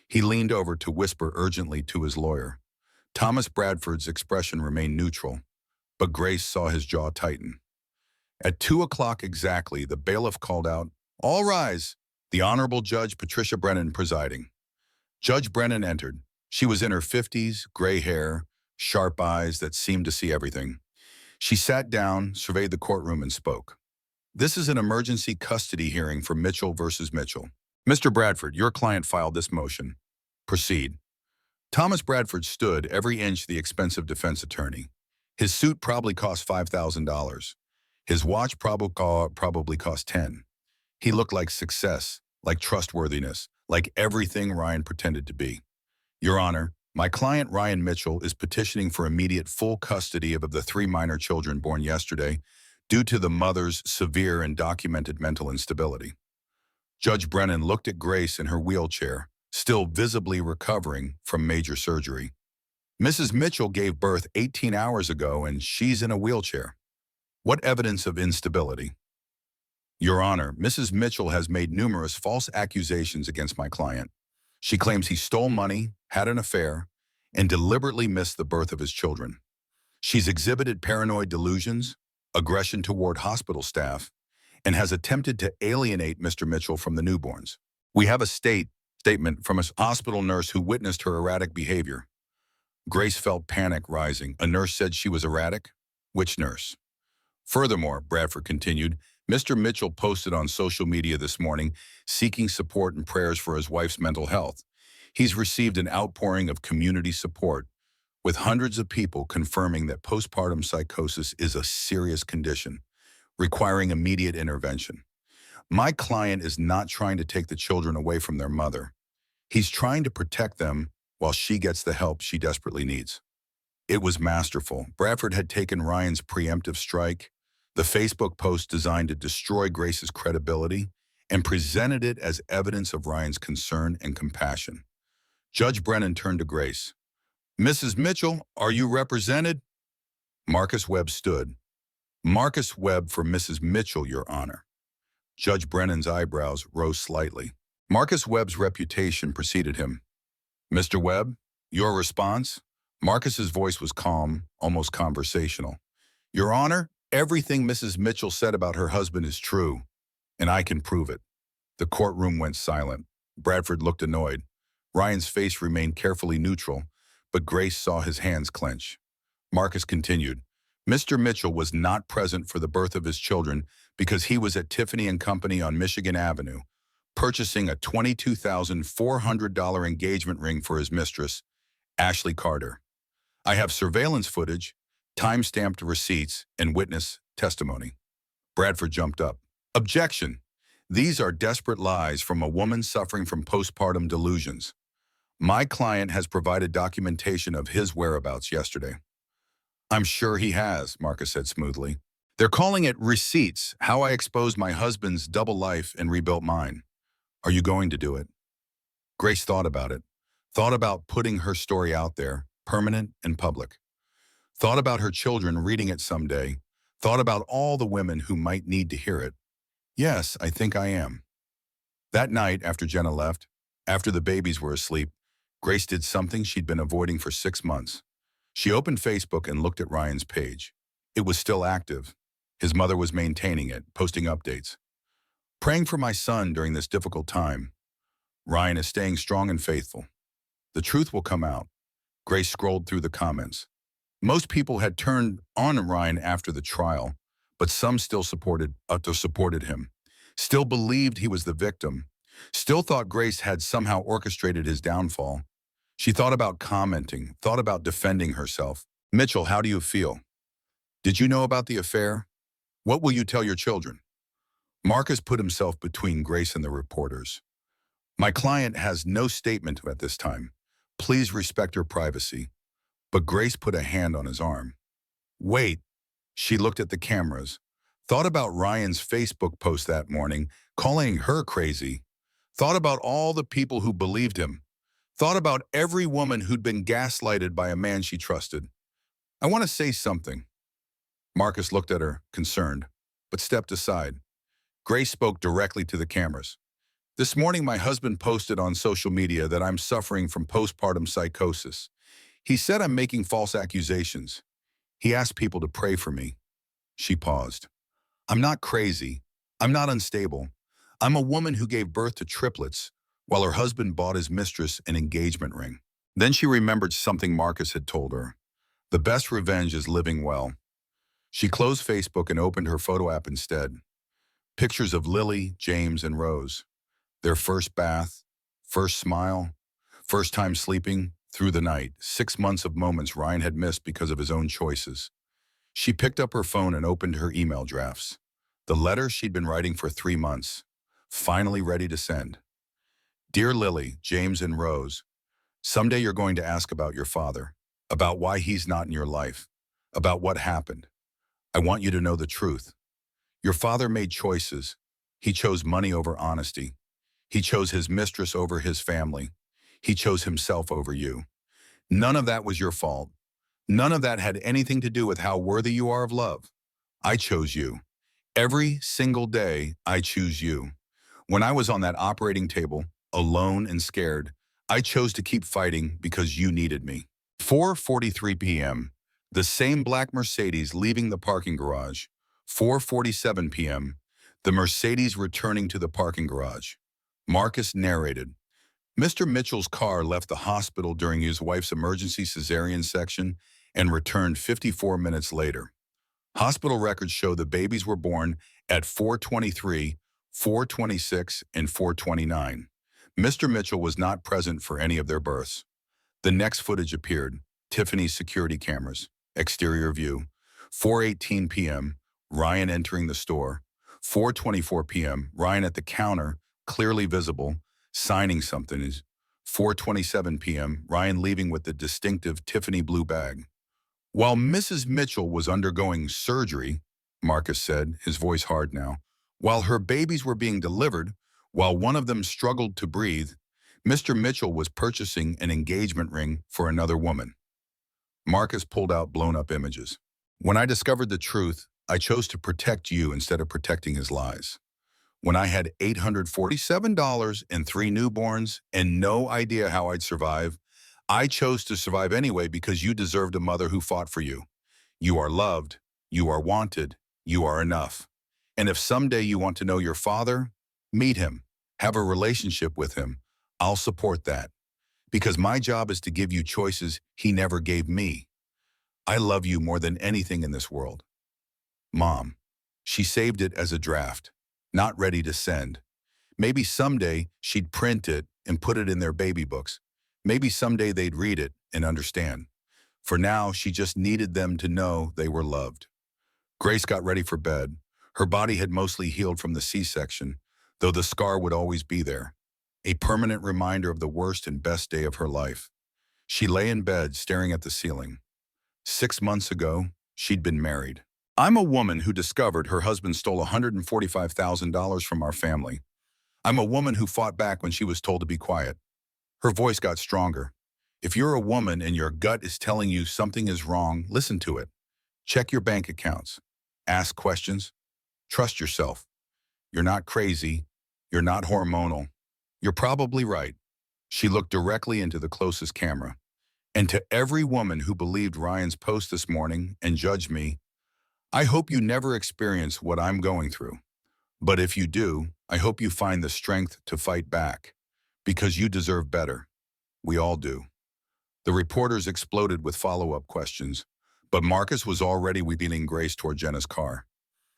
He leaned over to whisper urgently to his lawyer. Thomas Bradford's expression remained neutral, but Grace saw his jaw tighten. At 2 o'clock exactly, the bailiff called out, "All rise!" The Honorable Judge Patricia Brennan presiding. Judge Brennan entered. She was in her 50s, gray hair, sharp eyes that seemed to see everything. She sat down, surveyed the courtroom, and spoke. "This is an emergency custody hearing for Mitchell versus Mitchell. Mr. Bradford, your client filed this motion. Proceed." Thomas Bradford stood, every inch the expensive defense attorney. His suit probably cost $5,000. His watch probably cost $10,000. He looked like success, like trustworthiness, like everything Ryan pretended to be. Your Honor, my client Ryan Mitchell is petitioning for immediate full custody of the three minor children born yesterday due to the mother's severe and documented mental instability. Judge Brennan looked at Grace in her wheelchair, still visibly recovering from major surgery. Mrs. Mitchell gave birth 18 hours ago and she's in a wheelchair. What evidence of instability? Your Honor, Mrs. Mitchell has made numerous false accusations against my client. She claims he stole money, had an affair, and deliberately missed the birth of his children. She's exhibited paranoid delusions, aggression toward hospital staff, and has attempted to alienate Mr. Mitchell from the newborns. We have a statement from a hospital nurse who witnessed her erratic behavior. Grace felt panic rising. A nurse said she was erratic? Which nurse? Furthermore, Bradford continued, Mr. Mitchell posted on social media this morning seeking support and prayers for his wife's mental health. He's received an outpouring of community support, with hundreds of people confirming that postpartum psychosis is a serious condition, requiring immediate intervention. My client is not trying to take the children away from their mother. He's trying to protect them while she gets the help she desperately needs. It was masterful. Bradford had taken Ryan's preemptive strike, the Facebook post designed to destroy Grace's credibility, and presented it as evidence of Ryan's concern and compassion. Judge Brennan turned to Grace. Mrs. Mitchell, are you represented? Marcus Webb stood. Marcus Webb for Mrs. Mitchell, Your Honor. Judge Brennan's eyebrows rose slightly. Marcus Webb's reputation preceded him. Mr. Webb, your response? Marcus's voice was calm, almost conversational. Your Honor, everything Mrs. Mitchell said about her husband is true, and I can prove it. The courtroom went silent. Bradford looked annoyed. Ryan's face remained carefully neutral, but Grace saw his hands clench. Marcus continued, Mr. Mitchell was not present for the birth of his children because he was at Tiffany & Company on Michigan Avenue, purchasing a $22,400 engagement ring for his mistress, Ashley Carter. I have surveillance footage, time-stamped receipts, and witness testimony. Bradford jumped up. Objection. These are desperate lies from a woman suffering from postpartum delusions. My client has provided documentation of his whereabouts yesterday. I'm sure he has, Marcus said smoothly. They're calling it receipts, how I exposed my husband's double life and rebuilt mine. Are you going to do it? Grace thought about it. Thought about putting her story out there, permanent and public. Thought about her children reading it someday. Thought about all the women who might need to hear it. Yes, I think I am. That night, after Jenna left, after the babies were asleep, Grace did something she'd been avoiding for 6 months. She opened Facebook and looked at Ryan's page. It was still active. His mother was maintaining it, posting updates. Praying for my son during this difficult time. Ryan is staying strong and faithful. The truth will come out. Grace scrolled through the comments. Most people had turned on Ryan after the trial, but some still supported him, still believed he was the victim, still thought Grace had somehow orchestrated his downfall. She thought about commenting, thought about defending herself. Mitchell, how do you feel? Did you know about the affair? What will you tell your children? Marcus put himself between Grace and the reporters. My client has no statement at this time. Please respect her privacy. But Grace put a hand on his arm. Wait. She looked at the cameras, thought about Ryan's Facebook post that morning, calling her crazy, thought about all the people who believed him, thought about every woman who'd been gaslighted by a man she trusted. I want to say something. Marcus looked at her, concerned, but stepped aside. Grace spoke directly to the cameras. This morning, my husband posted on social media that I'm suffering from postpartum psychosis. He said I'm making false accusations. He asked people to pray for me. She paused. I'm not crazy. I'm not unstable. I'm a woman who gave birth to triplets while her husband bought his mistress an engagement ring. Then she remembered something Marcus had told her. The best revenge is living well. She closed Facebook and opened her photo app instead. Pictures of Lily, James, and Rose. Their first bath, first smile, first time sleeping through the night. 6 months of moments Ryan had missed because of his own choices. She picked up her phone and opened her email drafts. The letter she'd been writing for 3 months. finally ready to send. Dear Lily, James, and Rose, someday you're going to ask about your father, about why he's not in your life, about what happened. I want you to know the truth. Your father made choices. He chose money over honesty. He chose his mistress over his family. He chose himself over you. None of that was your fault. None of that had anything to do with how worthy you are of love. I chose you. Every single day, I choose you. When I was on that operating table, alone and scared, I chose to keep fighting because you needed me. 4:43 p.m. The same black Mercedes leaving the parking garage. 4:47 p.m. The Mercedes returning to the parking garage. Marcus narrated. Mr. Mitchell's car left the hospital during his wife's emergency cesarean section and returned 54 minutes later. Hospital records show the babies were born at 4:23, 4:26, and 4:29. Mr. Mitchell was not present for any of their births. The next footage appeared, Tiffany's security cameras, exterior view, 4:18 p.m., Ryan entering the store, 4:24 p.m., Ryan at the counter, clearly visible, signing something, is 4:27 p.m., Ryan leaving with the distinctive Tiffany blue bag. While Mrs. Mitchell was undergoing surgery, Marcus said, his voice hard now, while her babies were being delivered, while one of them struggled to breathe, Mr. Mitchell was purchasing an engagement ring for another woman. Marcus pulled out blown-up images. When I discovered the truth, I chose to protect you instead of protecting his lies. When I had $847 and 3 newborns and no idea how I'd survive, I chose to survive anyway because you deserved a mother who fought for you. You are loved, you are wanted, you are enough. And if someday you want to know your father, meet him, have a relationship with him. I'll support that. Because my job is to give you choices he never gave me. I love you more than anything in this world. Mom. She saved it as a draft, not ready to send. Maybe someday she'd print it and put it in their baby books. Maybe someday they'd read it and understand. For now, she just needed them to know they were loved. Grace got ready for bed. Her body had mostly healed from the C-section, though the scar would always be there. A permanent reminder of the worst and best day of her life. She lay in bed, staring at the ceiling. 6 months ago, she'd been married. I'm a woman who discovered her husband stole $145,000 from our family. I'm a woman who fought back when she was told to be quiet. Her voice got stronger. If you're a woman and your gut is telling you something is wrong, listen to it. Check your bank accounts. Ask questions. Trust yourself. You're not crazy. You're not hormonal. You're probably right. She looked directly into the closest camera. And to every woman who believed Ryan's post this morning and judged me, I hope you never experience what I'm going through. But if you do, I hope you find the strength to fight back. Because you deserve better. We all do. The reporters exploded with follow-up questions, but Marcus was already wheeling Grace toward Jenna's car.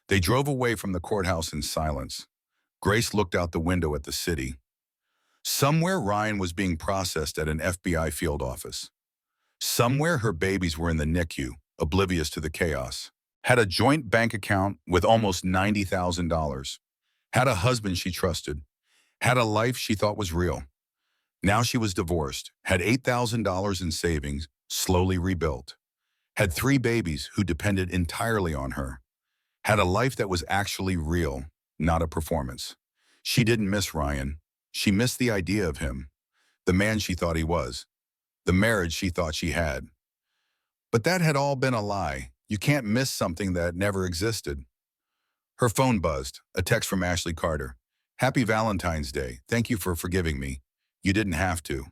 They drove away from the courthouse in silence. Grace looked out the window at the city. Somewhere Ryan was being processed at an FBI field office. Somewhere her babies were in the NICU, oblivious to the chaos. Had a joint bank account with almost $90,000. Had a husband she trusted. Had a life she thought was real. Now she was divorced, had $8,000 in savings, slowly rebuilt. Had 3 babies who depended entirely on her. Had a life that was actually real, not a performance. She didn't miss Ryan. She missed the idea of him, the man she thought he was, the marriage she thought she had. But that had all been a lie. You can't miss something that never existed. Her phone buzzed, a text from Ashley Carter. Happy Valentine's Day. Thank you for forgiving me. You didn't have to.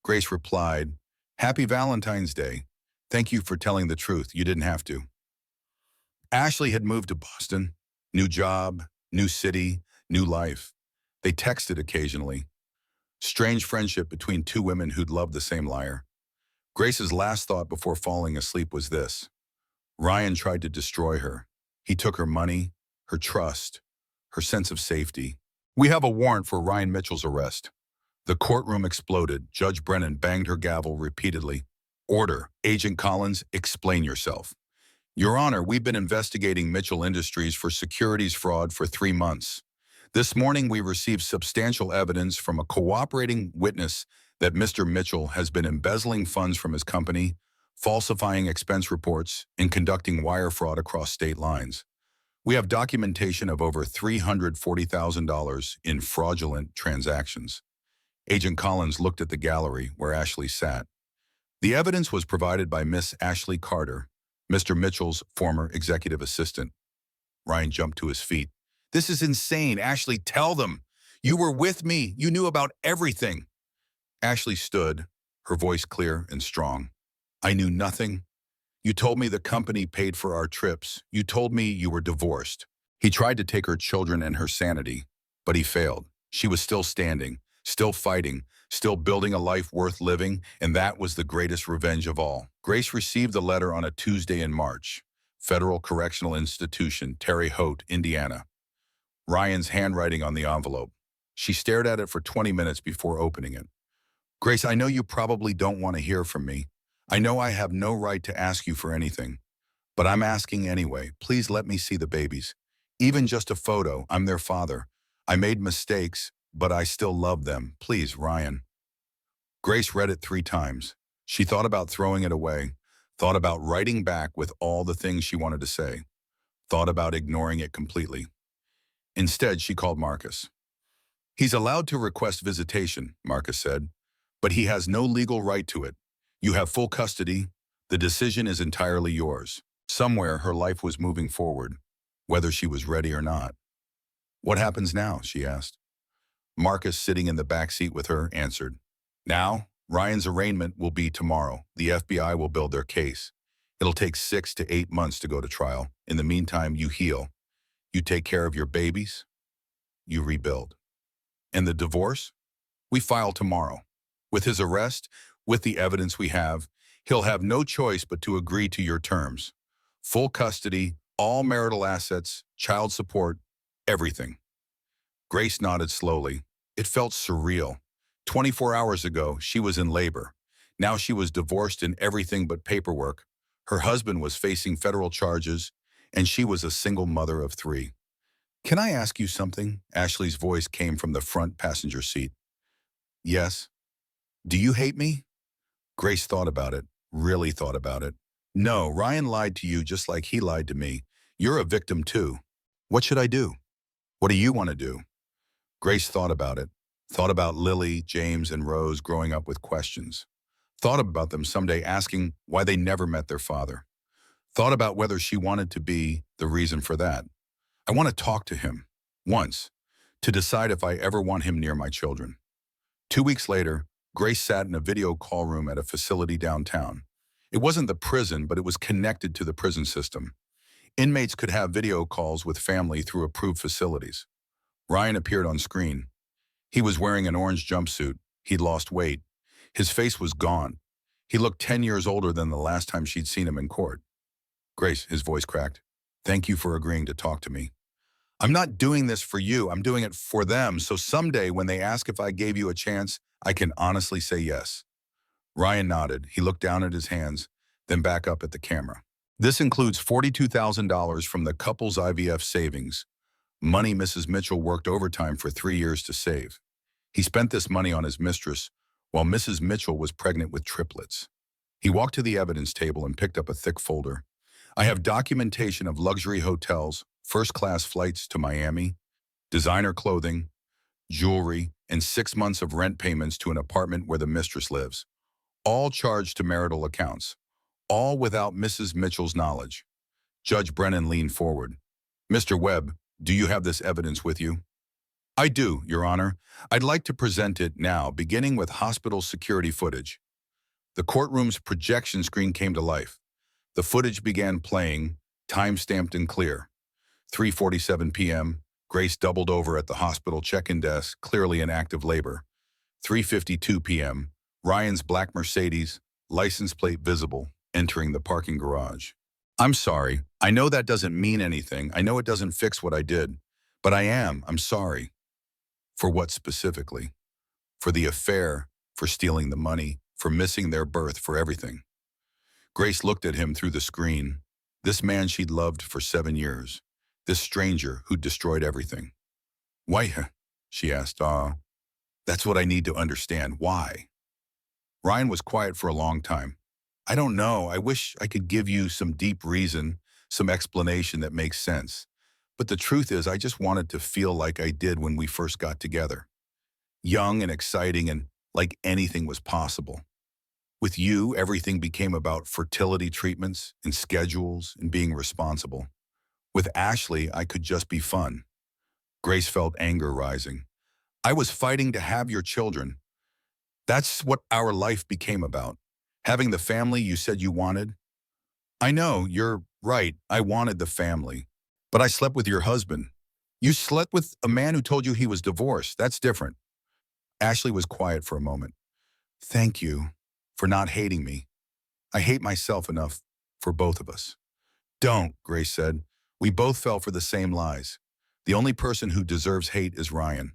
Grace replied, Happy Valentine's Day. Thank you for telling the truth. You didn't have to. Ashley had moved to Boston. New job, new city, new life. They texted occasionally. Strange friendship between 2 women who'd loved the same liar. Grace's last thought before falling asleep was this. Ryan tried to destroy her. He took her money, her trust, her sense of safety. We have a warrant for Ryan Mitchell's arrest. The courtroom exploded. Judge Brennan banged her gavel repeatedly. Order. Agent Collins, explain yourself. Your Honor, we've been investigating Mitchell Industries for securities fraud for 3 months. This morning, we received substantial evidence from a cooperating witness that Mr. Mitchell has been embezzling funds from his company, falsifying expense reports, and conducting wire fraud across state lines. We have documentation of over $340,000 in fraudulent transactions. Agent Collins looked at the gallery where Ashley sat. The evidence was provided by Miss Ashley Carter, Mr. Mitchell's former executive assistant. Ryan jumped to his feet. This is insane. Ashley, tell them. You were with me. You knew about everything. Ashley stood, her voice clear and strong. I knew nothing. You told me the company paid for our trips. You told me you were divorced. He tried to take her children and her sanity, but he failed. She was still standing, still fighting, still building a life worth living, and that was the greatest revenge of all. Grace received the letter on a Tuesday in March. Federal Correctional Institution, Terre Haute, Indiana. Ryan's handwriting on the envelope. She stared at it for 20 minutes before opening it. Grace, I know you probably don't want to hear from me. I know I have no right to ask you for anything, but I'm asking anyway. Please let me see the babies. Even just a photo. I'm their father. I made mistakes, but I still love them. Please, Ryan. Grace read it 3 times. She thought about throwing it away, thought about writing back with all the things she wanted to say, thought about ignoring it completely. Instead, she called Marcus. He's allowed to request visitation, Marcus said, but he has no legal right to it. You have full custody. The decision is entirely yours. Somewhere her life was moving forward, whether she was ready or not. What happens now? She asked. Marcus, sitting in the back seat with her, answered. Now, Ryan's arraignment will be tomorrow. The FBI will build their case. It'll take 6 to 8 months to go to trial. In the meantime, you heal. You take care of your babies. You rebuild. And the divorce? We file tomorrow. With his arrest, with the evidence we have, he'll have no choice but to agree to your terms. Full custody, all marital assets, child support, everything. Grace nodded slowly. It felt surreal. 24 hours ago, she was in labor. Now she was divorced in everything but paperwork. Her husband was facing federal charges, and she was a single mother of 3. Can I ask you something? Ashley's voice came from the front passenger seat. Yes. Do you hate me? Grace thought about it, really thought about it. No, Ryan lied to you just like he lied to me. You're a victim too. What should I do? What do you want to do? Grace thought about it. Thought about Lily, James, and Rose growing up with questions. Thought about them someday asking why they never met their father. Thought about whether she wanted to be the reason for that. I want to talk to him, once, to decide if I ever want him near my children. 2 weeks later, Grace sat in a video call room at a facility downtown. It wasn't the prison, but it was connected to the prison system. Inmates could have video calls with family through approved facilities. Ryan appeared on screen. He was wearing an orange jumpsuit. He'd lost weight. His face was gone. He looked 10 years older than the last time she'd seen him in court. Grace, his voice cracked. Thank you for agreeing to talk to me. I'm not doing this for you. I'm doing it for them. So someday when they ask if I gave you a chance, I can honestly say yes. Ryan nodded. He looked down at his hands, then back up at the camera. This includes $42,000 from the couple's IVF savings, money Mrs. Mitchell worked overtime for 3 years to save. He spent this money on his mistress while Mrs. Mitchell was pregnant with triplets. He walked to the evidence table and picked up a thick folder. I have documentation of luxury hotels, first-class flights to Miami, designer clothing, jewelry, and 6 months of rent payments to an apartment where the mistress lives, all charged to marital accounts, all without Mrs. Mitchell's knowledge. Judge Brennan leaned forward. Mr. Webb, do you have this evidence with you? I do, Your Honor. I'd like to present it now, beginning with hospital security footage. The courtroom's projection screen came to life. The footage began playing, time-stamped and clear. 3:47 p.m., Grace doubled over at the hospital check-in desk, clearly in active labor. 3:52 p.m., Ryan's black Mercedes, license plate visible, entering the parking garage. I'm sorry. I know that doesn't mean anything. I know it doesn't fix what I did. But I'm sorry. For what specifically? For the affair, for stealing the money, for missing their birth, for everything. Grace looked at him through the screen. This man she'd loved for 7 years. This stranger who'd destroyed everything. Why? She asked. That's what I need to understand. Why? Ryan was quiet for a long time. I don't know. I wish I could give you some deep reason, some explanation that makes sense. But the truth is, I just wanted to feel like I did when we first got together. Young and exciting and like anything was possible. With you, everything became about fertility treatments and schedules and being responsible. With Ashley, I could just be fun. Grace felt anger rising. I was fighting to have your children. That's what our life became about. Having the family you said you wanted. I know, you're right. I wanted the family. But I slept with your husband. You slept with a man who told you he was divorced. That's different. Ashley was quiet for a moment. Thank you for not hating me. I hate myself enough for both of us. Don't, Grace said. We both fell for the same lies. The only person who deserves hate is Ryan.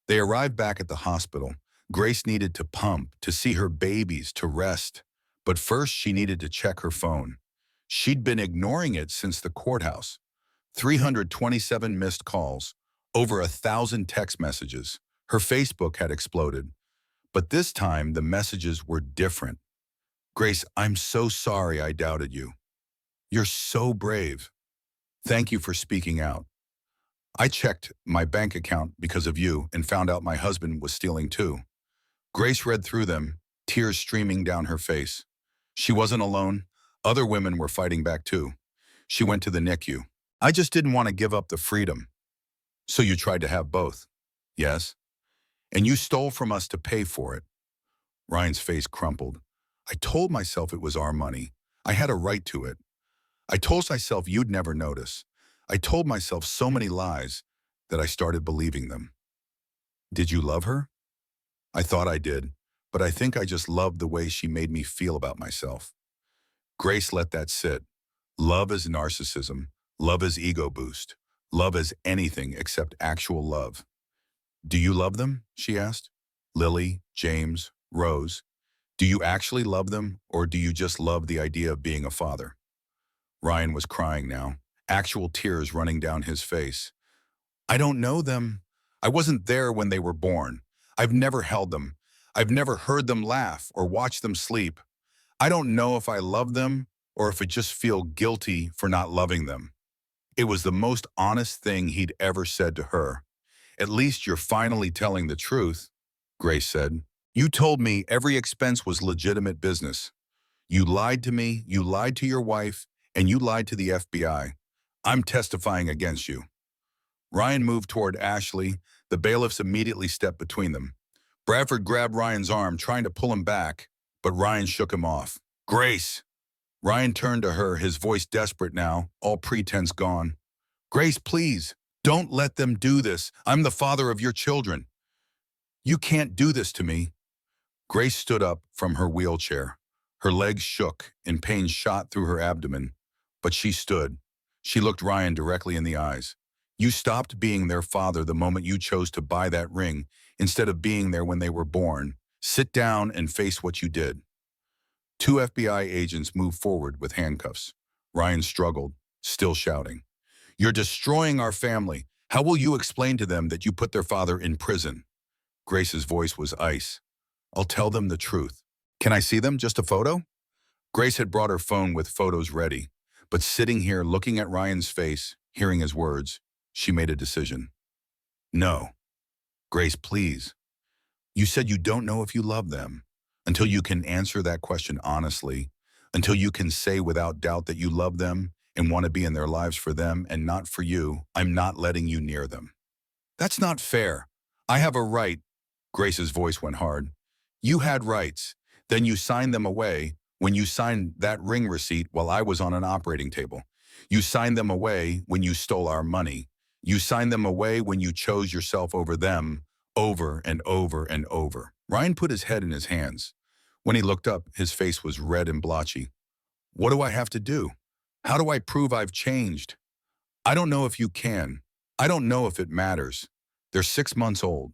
They arrived back at the hospital. Grace needed to pump, to see her babies, to rest. But first she needed to check her phone. She'd been ignoring it since the courthouse. 327 missed calls, over 1,000 text messages. Her Facebook had exploded. But this time the messages were different. Grace, I'm so sorry I doubted you. You're so brave. Thank you for speaking out. I checked my bank account because of you and found out my husband was stealing too. Grace read through them, tears streaming down her face. She wasn't alone. Other women were fighting back too. She went to the NICU. I just didn't want to give up the freedom. So you tried to have both. Yes. And you stole from us to pay for it. Ryan's face crumpled. I told myself it was our money. I had a right to it. I told myself you'd never notice. I told myself so many lies that I started believing them. Did you love her? I thought I did, but I think I just loved the way she made me feel about myself. Grace let that sit. Love is narcissism. Love is ego boost. Love is anything except actual love. Do you love them? She asked. Lily, James, Rose. Do you actually love them, or do you just love the idea of being a father? Ryan was crying now, actual tears running down his face. I don't know them. I wasn't there when they were born. I've never held them. I've never heard them laugh or watched them sleep. I don't know if I love them or if I just feel guilty for not loving them. It was the most honest thing he'd ever said to her. At least you're finally telling the truth, Grace said. You told me every expense was legitimate business. You lied to me, you lied to your wife, and you lied to the FBI. I'm testifying against you. Ryan moved toward Ashley. The bailiffs immediately stepped between them. Bradford grabbed Ryan's arm, trying to pull him back, but Ryan shook him off. Grace! Ryan turned to her, his voice desperate now, all pretense gone. Grace, please, don't let them do this. I'm the father of your children. You can't do this to me. Grace stood up from her wheelchair. Her legs shook and pain shot through her abdomen, but she stood. She looked Ryan directly in the eyes. You stopped being their father the moment you chose to buy that ring instead of being there when they were born. Sit down and face what you did. Two FBI agents moved forward with handcuffs. Ryan struggled, still shouting. You're destroying our family. How will you explain to them that you put their father in prison? Grace's voice was ice. I'll tell them the truth. Can I see them? Just a photo? Grace had brought her phone with photos ready, but sitting here looking at Ryan's face, hearing his words, she made a decision. No. Grace, please. You said you don't know if you love them. Until you can answer that question honestly, until you can say without doubt that you love them and want to be in their lives for them and not for you, I'm not letting you near them. That's not fair. I have a right. Grace's voice went hard. You had rights. Then you signed them away when you signed that ring receipt while I was on an operating table. You signed them away when you stole our money. You signed them away when you chose yourself over them, over and over and over. Ryan put his head in his hands. When he looked up, his face was red and blotchy. What do I have to do? How do I prove I've changed? I don't know if you can. I don't know if it matters. They're 6 months old.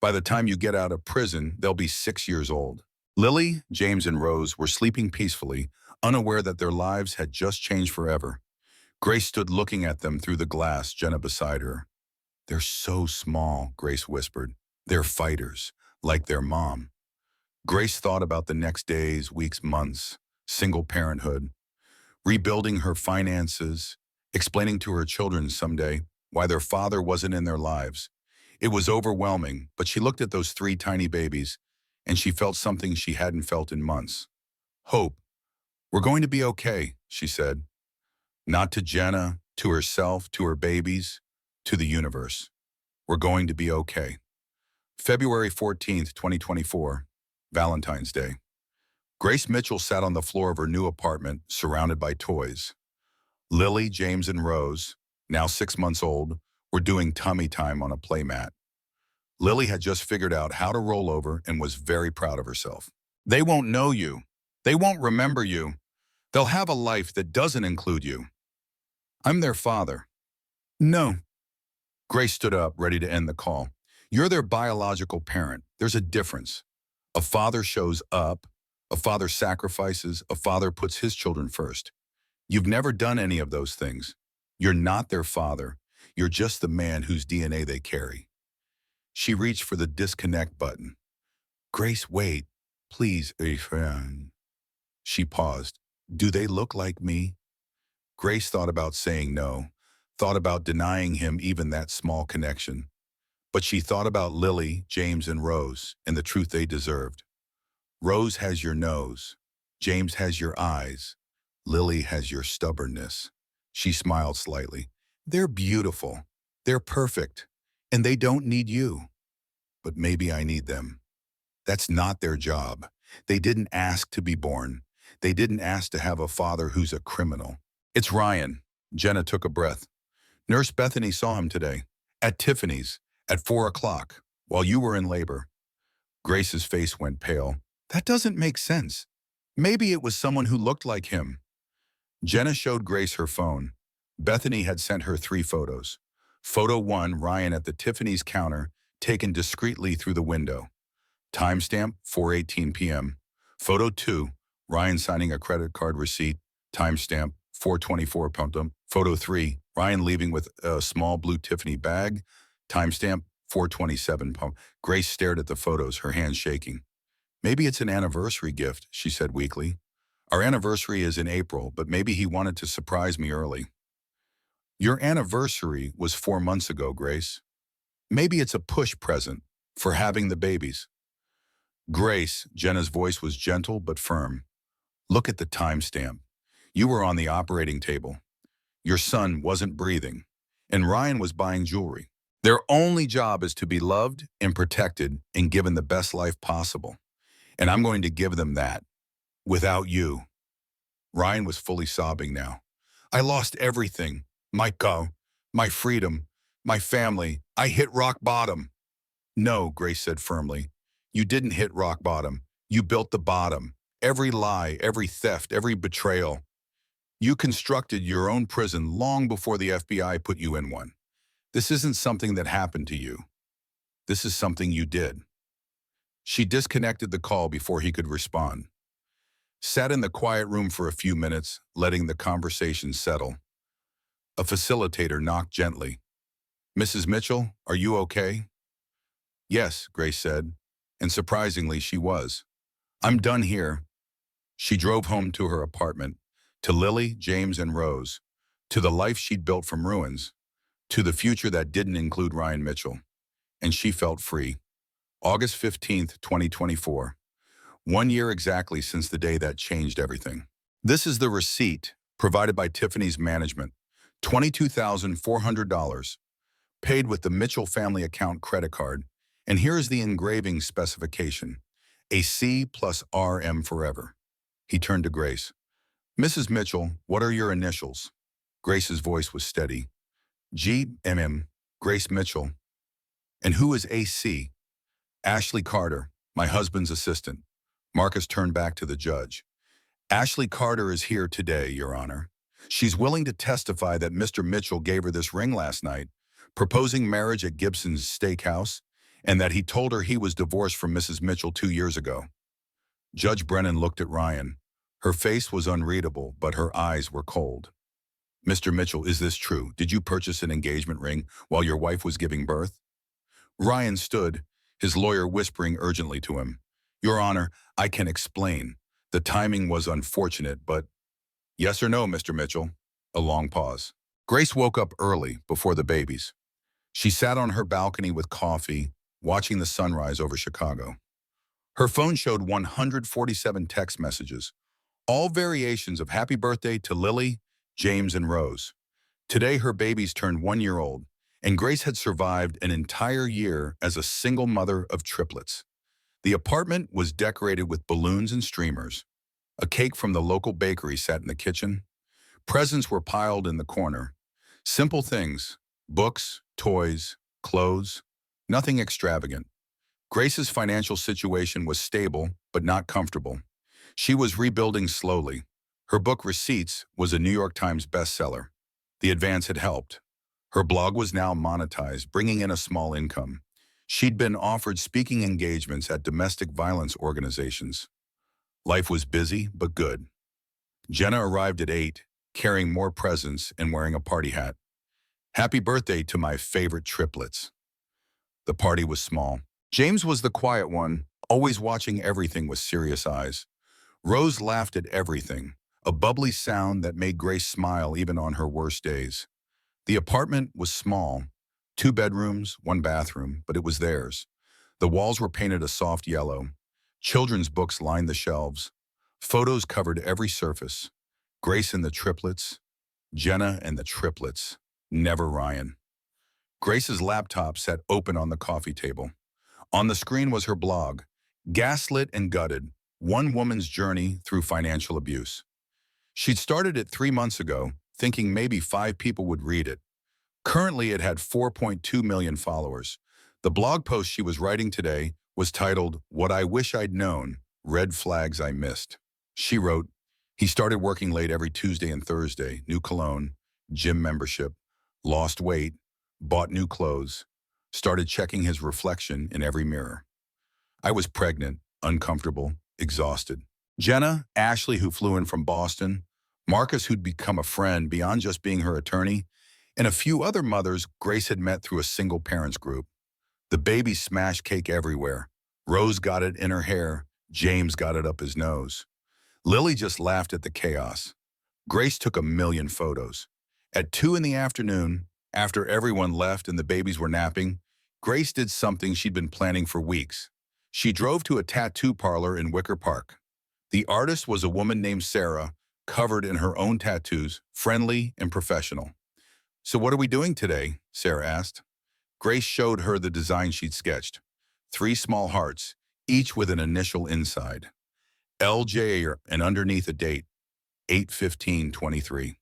By the time you get out of prison, they'll be 6 years old. Lily, James, and Rose were sleeping peacefully, unaware that their lives had just changed forever. Grace stood looking at them through the glass, Jenna beside her. They're so small, Grace whispered. They're fighters, like their mom. Grace thought about the next days, weeks, months, single parenthood, rebuilding her finances, explaining to her children someday why their father wasn't in their lives. It was overwhelming, but she looked at those three tiny babies, and she felt something she hadn't felt in months. Hope. We're going to be okay, she said. Not to Jenna, to herself, to her babies, to the universe. We're going to be okay. February 14th, 2024, Valentine's Day. Grace Mitchell sat on the floor of her new apartment, surrounded by toys. Lily, James, and Rose, now 6 months old, were doing tummy time on a playmat. Lily had just figured out how to roll over and was very proud of herself. They won't know you. They won't remember you. They'll have a life that doesn't include you. I'm their father. No. Grace stood up, ready to end the call. You're their biological parent. There's a difference. A father shows up. A father sacrifices. A father puts his children first. You've never done any of those things. You're not their father. You're just the man whose DNA they carry. She reached for the disconnect button. Grace, wait. Please, Efren. She paused. Do they look like me? Grace thought about saying no, thought about denying him even that small connection. But she thought about Lily, James, and Rose, and the truth they deserved. Rose has your nose. James has your eyes. Lily has your stubbornness. She smiled slightly. They're beautiful. They're perfect. And they don't need you. But maybe I need them. That's not their job. They didn't ask to be born. They didn't ask to have a father who's a criminal. It's Ryan. Jenna took a breath. Nurse Bethany saw him today. At Tiffany's. At 4 o'clock. While you were in labor. Grace's face went pale. That doesn't make sense. Maybe it was someone who looked like him. Jenna showed Grace her phone. Bethany had sent her 3 photos. Photo 1, Ryan at the Tiffany's counter, taken discreetly through the window. Timestamp, 4:18 p.m. Photo 2, Ryan signing a credit card receipt. Timestamp, 4:24 p.m. Photo 3, Ryan leaving with a small blue Tiffany bag. Timestamp, 4:27 p.m. Grace stared at the photos, her hands shaking. Maybe it's an anniversary gift, she said weakly. Our anniversary is in April, but maybe he wanted to surprise me early. Your anniversary was 4 months ago, Grace. Maybe it's a push present for having the babies. Grace, Jenna's voice was gentle but firm. Look at the timestamp. You were on the operating table. Your son wasn't breathing, and Ryan was buying jewelry. Their only job is to be loved and protected and given the best life possible. And I'm going to give them that. Without you. Ryan was fully sobbing now. I lost everything. My go, my freedom, my family. I hit rock bottom. No, Grace said firmly. You didn't hit rock bottom. You built the bottom. Every lie, every theft, every betrayal. You constructed your own prison long before the FBI put you in one. This isn't something that happened to you. This is something you did. She disconnected the call before he could respond. Sat in the quiet room for a few minutes, letting the conversation settle. A facilitator knocked gently. Mrs. Mitchell, are you okay? Yes, Grace said, and surprisingly she was. I'm done here. She drove home to her apartment, to Lily, James, and Rose, to the life she'd built from ruins, to the future that didn't include Ryan Mitchell. And she felt free. August 15th, 2024. 1 year exactly since the day that changed everything. This is the receipt provided by Tiffany's management. $22,400, paid with the Mitchell family account credit card. And here's the engraving specification. A C plus RM forever. He turned to Grace. Mrs. Mitchell, what are your initials? Grace's voice was steady. GMM, Grace Mitchell. And who is AC? Ashley Carter, my husband's assistant. Marcus turned back to the judge. Ashley Carter is here today, Your Honor. She's willing to testify that Mr. Mitchell gave her this ring last night, proposing marriage at Gibson's Steakhouse, and that he told her he was divorced from Mrs. Mitchell 2 years ago. Judge Brennan looked at Ryan. Her face was unreadable, but her eyes were cold. Mr. Mitchell, is this true? Did you purchase an engagement ring while your wife was giving birth? Ryan stood, his lawyer whispering urgently to him. Your Honor, I can explain. The timing was unfortunate, but yes or no, Mr. Mitchell? A long pause. Grace woke up early, before the babies. She sat on her balcony with coffee, watching the sunrise over Chicago. Her phone showed 147 text messages, all variations of happy birthday to Lily, James, and Rose. Today, her babies turned 1 year old, and Grace had survived an entire year as a single mother of triplets. The apartment was decorated with balloons and streamers. A cake from the local bakery sat in the kitchen. Presents were piled in the corner. Simple things, books, toys, clothes, nothing extravagant. Grace's financial situation was stable, but not comfortable. She was rebuilding slowly. Her book Receipts was a New York Times bestseller. The advance had helped. Her blog was now monetized, bringing in a small income. She'd been offered speaking engagements at domestic violence organizations. Life was busy, but good. Jenna arrived at 8, carrying more presents and wearing a party hat. Happy birthday to my favorite triplets. The party was small. James was the quiet one, always watching everything with serious eyes. Rose laughed at everything, a bubbly sound that made Grace smile even on her worst days. The apartment was small, 2 bedrooms, 1 bathroom, but it was theirs. The walls were painted a soft yellow. Children's books lined the shelves. Photos covered every surface. Grace and the triplets, Jenna and the triplets, never Ryan. Grace's laptop sat open on the coffee table. On the screen was her blog, Gaslit and Gutted, One Woman's Journey Through Financial Abuse. She'd started it 3 months ago, thinking maybe 5 people would read it. Currently, it had 4.2 million followers. The blog post she was writing today was titled, What I Wish I'd Known, Red Flags I Missed. She wrote, he started working late every Tuesday and Thursday, new cologne, gym membership, lost weight, bought new clothes, started checking his reflection in every mirror. I was pregnant, uncomfortable, exhausted. Jenna, Ashley, who flew in from Boston, Marcus, who'd become a friend beyond just being her attorney, and a few other mothers Grace had met through a single parents group. The baby smashed cake everywhere. Rose got it in her hair. James got it up his nose. Lily just laughed at the chaos. Grace took 1,000,000 photos. At 2 in the afternoon, after everyone left and the babies were napping, Grace did something she'd been planning for weeks. She drove to a tattoo parlor in Wicker Park. The artist was a woman named Sarah, covered in her own tattoos, friendly and professional. So what are we doing today? Sarah asked. Grace showed her the design she'd sketched. 3 small hearts, each with an initial inside. LJ and underneath a date, 8/15/23.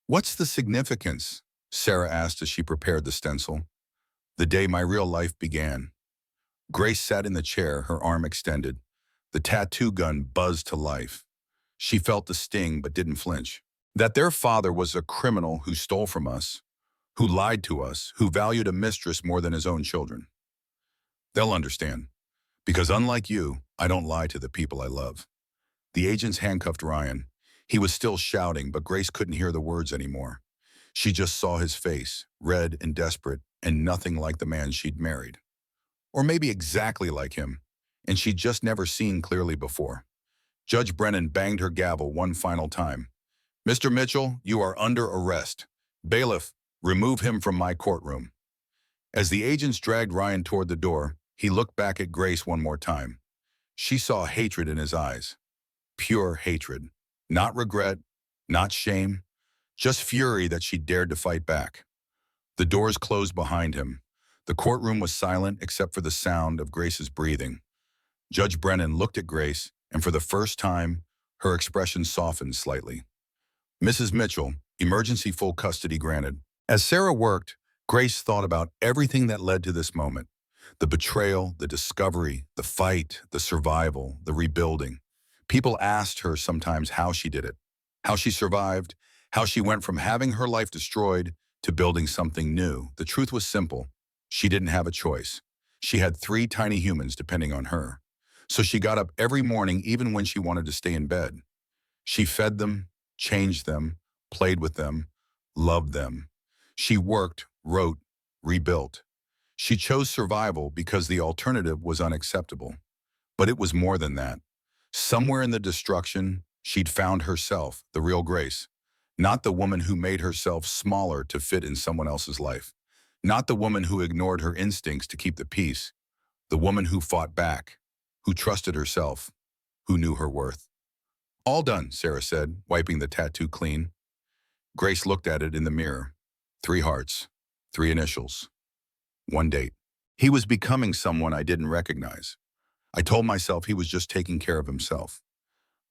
What's the significance? Sarah asked as she prepared the stencil. The day my real life began. Grace sat in the chair, her arm extended. The tattoo gun buzzed to life. She felt the sting but didn't flinch. That their father was a criminal who stole from us, who lied to us, who valued a mistress more than his own children. They'll understand, because unlike you, I don't lie to the people I love. The agents handcuffed Ryan. He was still shouting, but Grace couldn't hear the words anymore. She just saw his face, red and desperate, and nothing like the man she'd married. Or maybe exactly like him, and she'd just never seen clearly before. Judge Brennan banged her gavel one final time. Mr. Mitchell, you are under arrest. Bailiff, remove him from my courtroom. As the agents dragged Ryan toward the door, he looked back at Grace one more time. She saw hatred in his eyes. Pure hatred. Not regret, not shame, just fury that she dared to fight back. The doors closed behind him. The courtroom was silent except for the sound of Grace's breathing. Judge Brennan looked at Grace, and for the first time, her expression softened slightly. Mrs. Mitchell, emergency full custody granted. As Sarah worked, Grace thought about everything that led to this moment. The betrayal, the discovery, the fight, the survival, the rebuilding. People asked her sometimes how she did it, how she survived, how she went from having her life destroyed to building something new. The truth was simple. She didn't have a choice. She had 3 tiny humans depending on her. So she got up every morning even when she wanted to stay in bed. She fed them, changed them, played with them, loved them. She worked, wrote, rebuilt. She chose survival because the alternative was unacceptable. But it was more than that. Somewhere in the destruction, she'd found herself, the real Grace. Not the woman who made herself smaller to fit in someone else's life. Not the woman who ignored her instincts to keep the peace. The woman who fought back, who trusted herself, who knew her worth. All done, Sarah said, wiping the tattoo clean. Grace looked at it in the mirror. 3 hearts, 3 initials, 1 date. He was becoming someone I didn't recognize. I told myself he was just taking care of himself.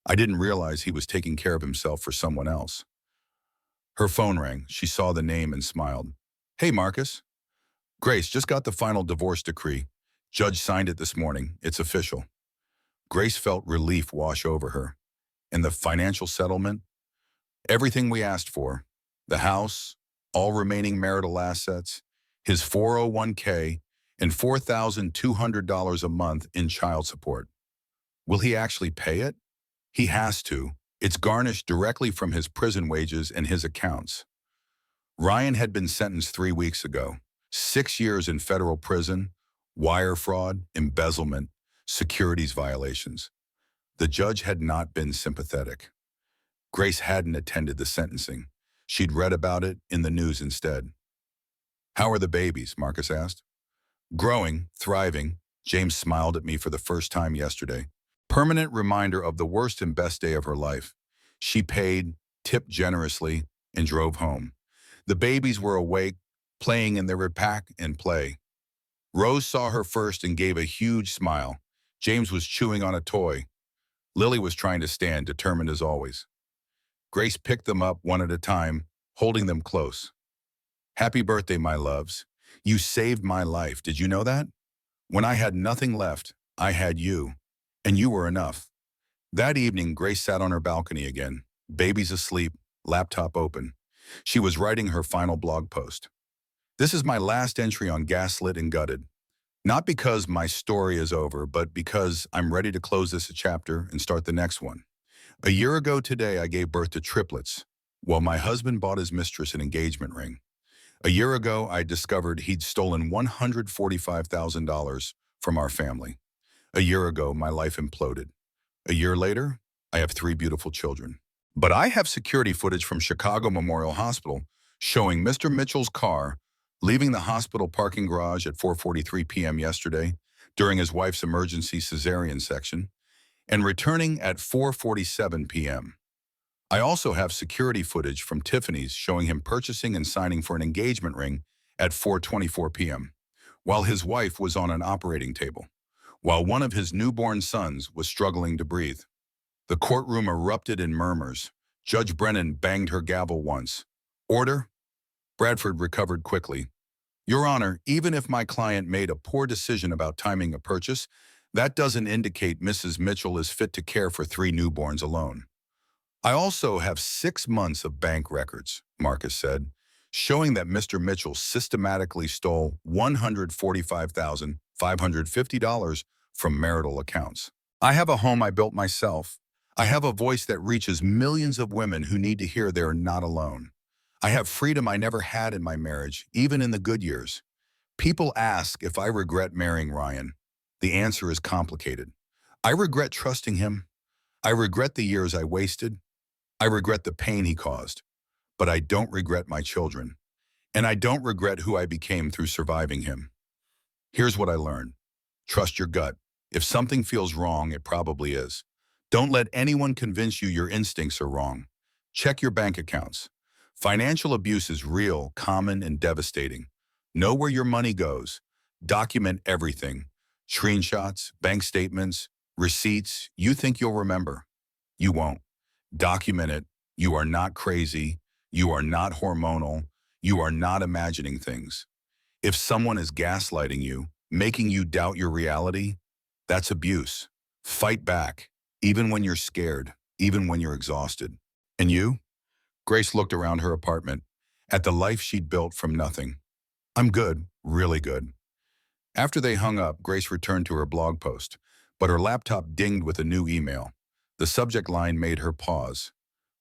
I didn't realize he was taking care of himself for someone else. Her phone rang. She saw the name and smiled. Hey, Marcus. Grace, just got the final divorce decree. Judge signed it this morning. It's official. Grace felt relief wash over her. And the financial settlement? Everything we asked for. The house, all remaining marital assets, his 401k, and $4,200 a month in child support. Will he actually pay it? He has to. It's garnished directly from his prison wages and his accounts. Ryan had been sentenced 3 weeks ago. 6 years in federal prison, wire fraud, embezzlement, securities violations. The judge had not been sympathetic. Grace hadn't attended the sentencing. She'd read about it in the news instead. How are the babies? Marcus asked. Growing, thriving. James smiled at me for the first time yesterday. Permanent reminder of the worst and best day of her life. She paid, tipped generously, and drove home. The babies were awake, playing in their pack and play. Rose saw her first and gave a huge smile. James was chewing on a toy. Lily was trying to stand, determined as always. Grace picked them up one at a time, holding them close. Happy birthday, my loves. You saved my life. Did you know that? When I had nothing left, I had you. And you were enough. That evening, Grace sat on her balcony again, babies asleep, laptop open. She was writing her final blog post. This is my last entry on Gaslit and Gutted. Not because my story is over, but because I'm ready to close this chapter and start the next one. A year ago today, I gave birth to triplets, while my husband bought his mistress an engagement ring. A year ago, I discovered he'd stolen $145,000 from our family. A year ago, my life imploded. A year later, I have 3 beautiful children. But I have security footage from Chicago Memorial Hospital showing Mr. Mitchell's car leaving the hospital parking garage at 4:43 p.m. yesterday during his wife's emergency cesarean section and returning at 4:47 p.m. I also have security footage from Tiffany's showing him purchasing and signing for an engagement ring at 4:24 p.m. while his wife was on an operating table, while one of his newborn sons was struggling to breathe. The courtroom erupted in murmurs. Judge Brennan banged her gavel once. Order? Bradford recovered quickly. Your Honor, even if my client made a poor decision about timing a purchase, that doesn't indicate Mrs. Mitchell is fit to care for 3 newborns alone. I also have 6 months of bank records, Marcus said, showing that Mr. Mitchell systematically stole $145,550 from marital accounts. I have a home I built myself. I have a voice that reaches millions of women who need to hear they're not alone. I have freedom I never had in my marriage, even in the good years. People ask if I regret marrying Ryan. The answer is complicated. I regret trusting him. I regret the years I wasted. I regret the pain he caused. But I don't regret my children. And I don't regret who I became through surviving him. Here's what I learned. Trust your gut. If something feels wrong, it probably is. Don't let anyone convince you your instincts are wrong. Check your bank accounts. Financial abuse is real, common, and devastating. Know where your money goes. Document everything. Screenshots, bank statements, receipts. You think you'll remember. You won't. Document it. You are not crazy. You are not hormonal. You are not imagining things. If someone is gaslighting you, making you doubt your reality, that's abuse. Fight back, even when you're scared, even when you're exhausted. And you? Grace looked around her apartment, at the life she'd built from nothing. I'm good, really good. After they hung up, Grace returned to her blog post, but her laptop dinged with a new email. The subject line made her pause.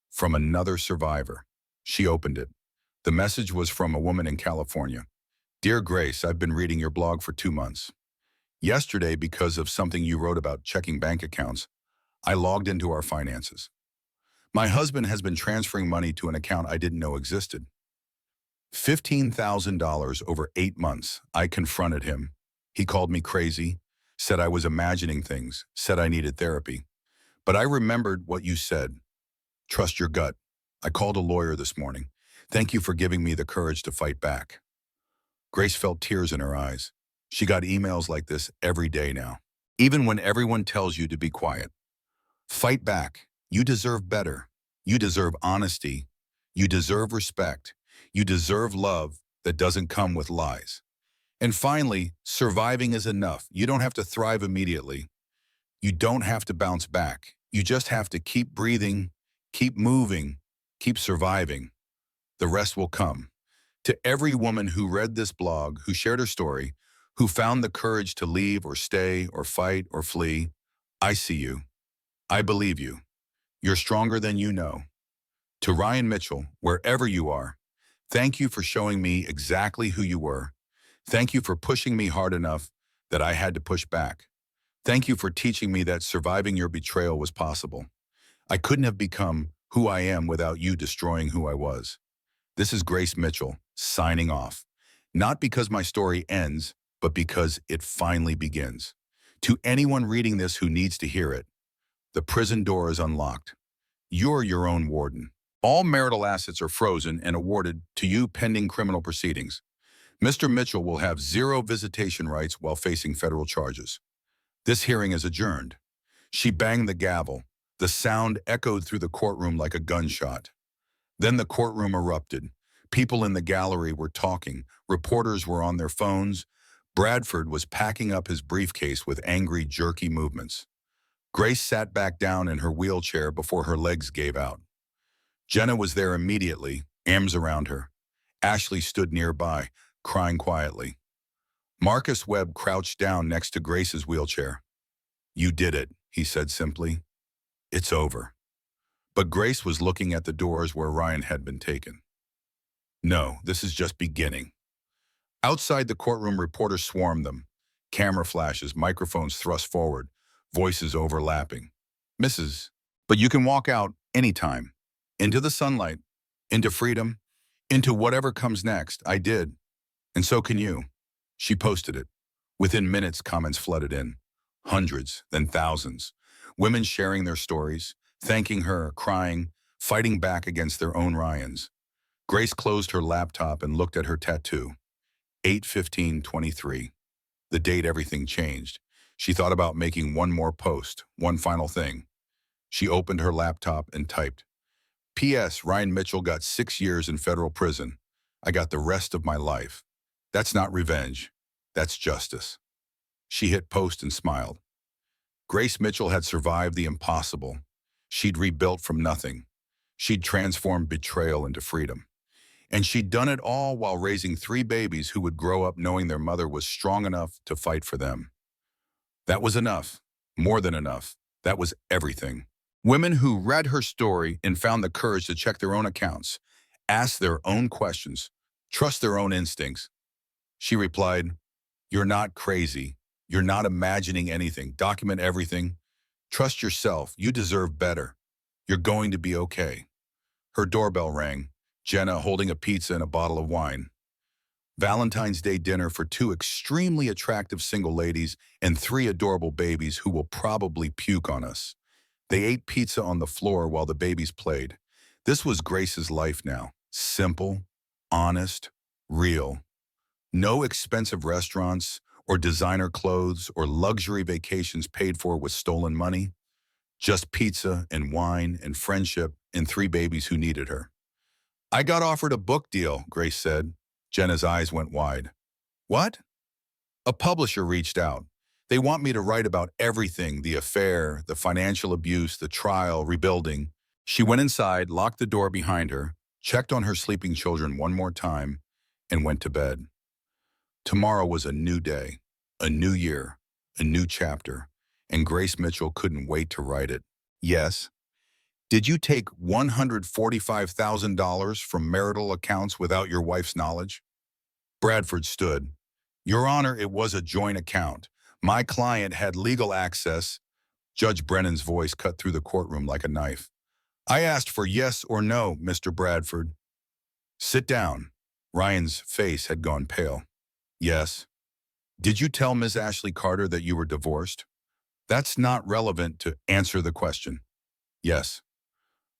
From another survivor. She opened it. The message was from a woman in California. Dear Grace, I've been reading your blog for 2 months. Yesterday, because of something you wrote about checking bank accounts, I logged into our finances. My husband has been transferring money to an account I didn't know existed. $15,000 over 8 months. I confronted him. He called me crazy, said I was imagining things, said I needed therapy. But I remembered what you said. Trust your gut. I called a lawyer this morning. Thank you for giving me the courage to fight back. Grace felt tears in her eyes. She got emails like this every day now. Even when everyone tells you to be quiet. Fight back. You deserve better. You deserve honesty. You deserve respect. You deserve love that doesn't come with lies. And finally, surviving is enough. You don't have to thrive immediately. You don't have to bounce back. You just have to keep breathing, keep moving, keep surviving. The rest will come. To every woman who read this blog, who shared her story, who found the courage to leave or stay or fight or flee, I see you. I believe you. You're stronger than you know. To Ryan Mitchell, wherever you are, thank you for showing me exactly who you were. Thank you for pushing me hard enough that I had to push back. Thank you for teaching me that surviving your betrayal was possible. I couldn't have become who I am without you destroying who I was. This is Grace Mitchell, signing off. Not because my story ends, but because it finally begins. To anyone reading this who needs to hear it, the prison door is unlocked. You're your own warden. All marital assets are frozen and awarded to you pending criminal proceedings. Mr. Mitchell will have 0 visitation rights while facing federal charges. This hearing is adjourned. She banged the gavel. The sound echoed through the courtroom like a gunshot. Then the courtroom erupted. People in the gallery were talking. Reporters were on their phones. Bradford was packing up his briefcase with angry, jerky movements. Grace sat back down in her wheelchair before her legs gave out. Jenna was there immediately, arms around her. Ashley stood nearby, crying quietly. Marcus Webb crouched down next to Grace's wheelchair. You did it, he said simply. It's over. But Grace was looking at the doors where Ryan had been taken. No, this is just beginning. Outside the courtroom, reporters swarmed them. Camera flashes, microphones thrust forward, voices overlapping. Mrs. But you can walk out anytime. Into the sunlight, into freedom, into whatever comes next. I did. And so can you. She posted it. Within minutes, comments flooded in. Hundreds, then thousands. Women sharing their stories, thanking her, crying, fighting back against their own Ryans. Grace closed her laptop and looked at her tattoo. 8/15/23. The date everything changed. She thought about making one more post, one final thing. She opened her laptop and typed, P.S. Ryan Mitchell got 6 years in federal prison. I got the rest of my life. That's not revenge. That's justice. She hit post and smiled. Grace Mitchell had survived the impossible. She'd rebuilt from nothing. She'd transformed betrayal into freedom. And she'd done it all while raising 3 babies who would grow up knowing their mother was strong enough to fight for them. That was enough. More than enough. That was everything. Women who read her story and found the courage to check their own accounts, ask their own questions, trust their own instincts. She replied, You're not crazy. You're not imagining anything. Document everything. Trust yourself. You deserve better. You're going to be okay. Her doorbell rang. Jenna holding a pizza and a bottle of wine. Valentine's Day dinner for 2 extremely attractive single ladies and 3 adorable babies who will probably puke on us. They ate pizza on the floor while the babies played. This was Grace's life now. Simple, honest, real. No expensive restaurants or designer clothes or luxury vacations paid for with stolen money. Just pizza and wine and friendship and 3 babies who needed her. I got offered a book deal, Grace said. Jenna's eyes went wide. What? A publisher reached out. They want me to write about everything, the affair, the financial abuse, the trial, rebuilding. She went inside, locked the door behind her, checked on her sleeping children one more time, and went to bed. Tomorrow was a new day, a new year, a new chapter, and Grace Mitchell couldn't wait to write it. Yes, Did you take $145,000 from marital accounts without your wife's knowledge? Bradford stood. Your Honor, it was a joint account. My client had legal access. Judge Brennan's voice cut through the courtroom like a knife. I asked for yes or no, Mr. Bradford. Sit down. Ryan's face had gone pale. Yes. Did you tell Ms. Ashley Carter that you were divorced? That's not relevant to answer the question. Yes.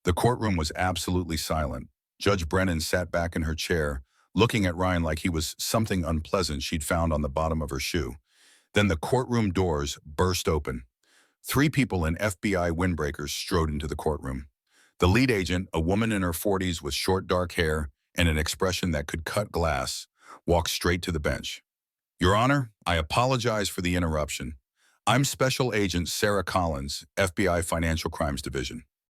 The courtroom was absolutely silent. Judge Brennan sat back in her chair, looking at Ryan like he was something unpleasant she'd found on the bottom of her shoe. Then the courtroom doors burst open. Three people in FBI windbreakers strode into the courtroom. The lead agent, a woman in her 40s with short dark hair and an expression that could cut glass, walked straight to the bench. Your Honor, I apologize for the interruption. I'm Special Agent Sarah Collins, FBI Financial Crimes Division.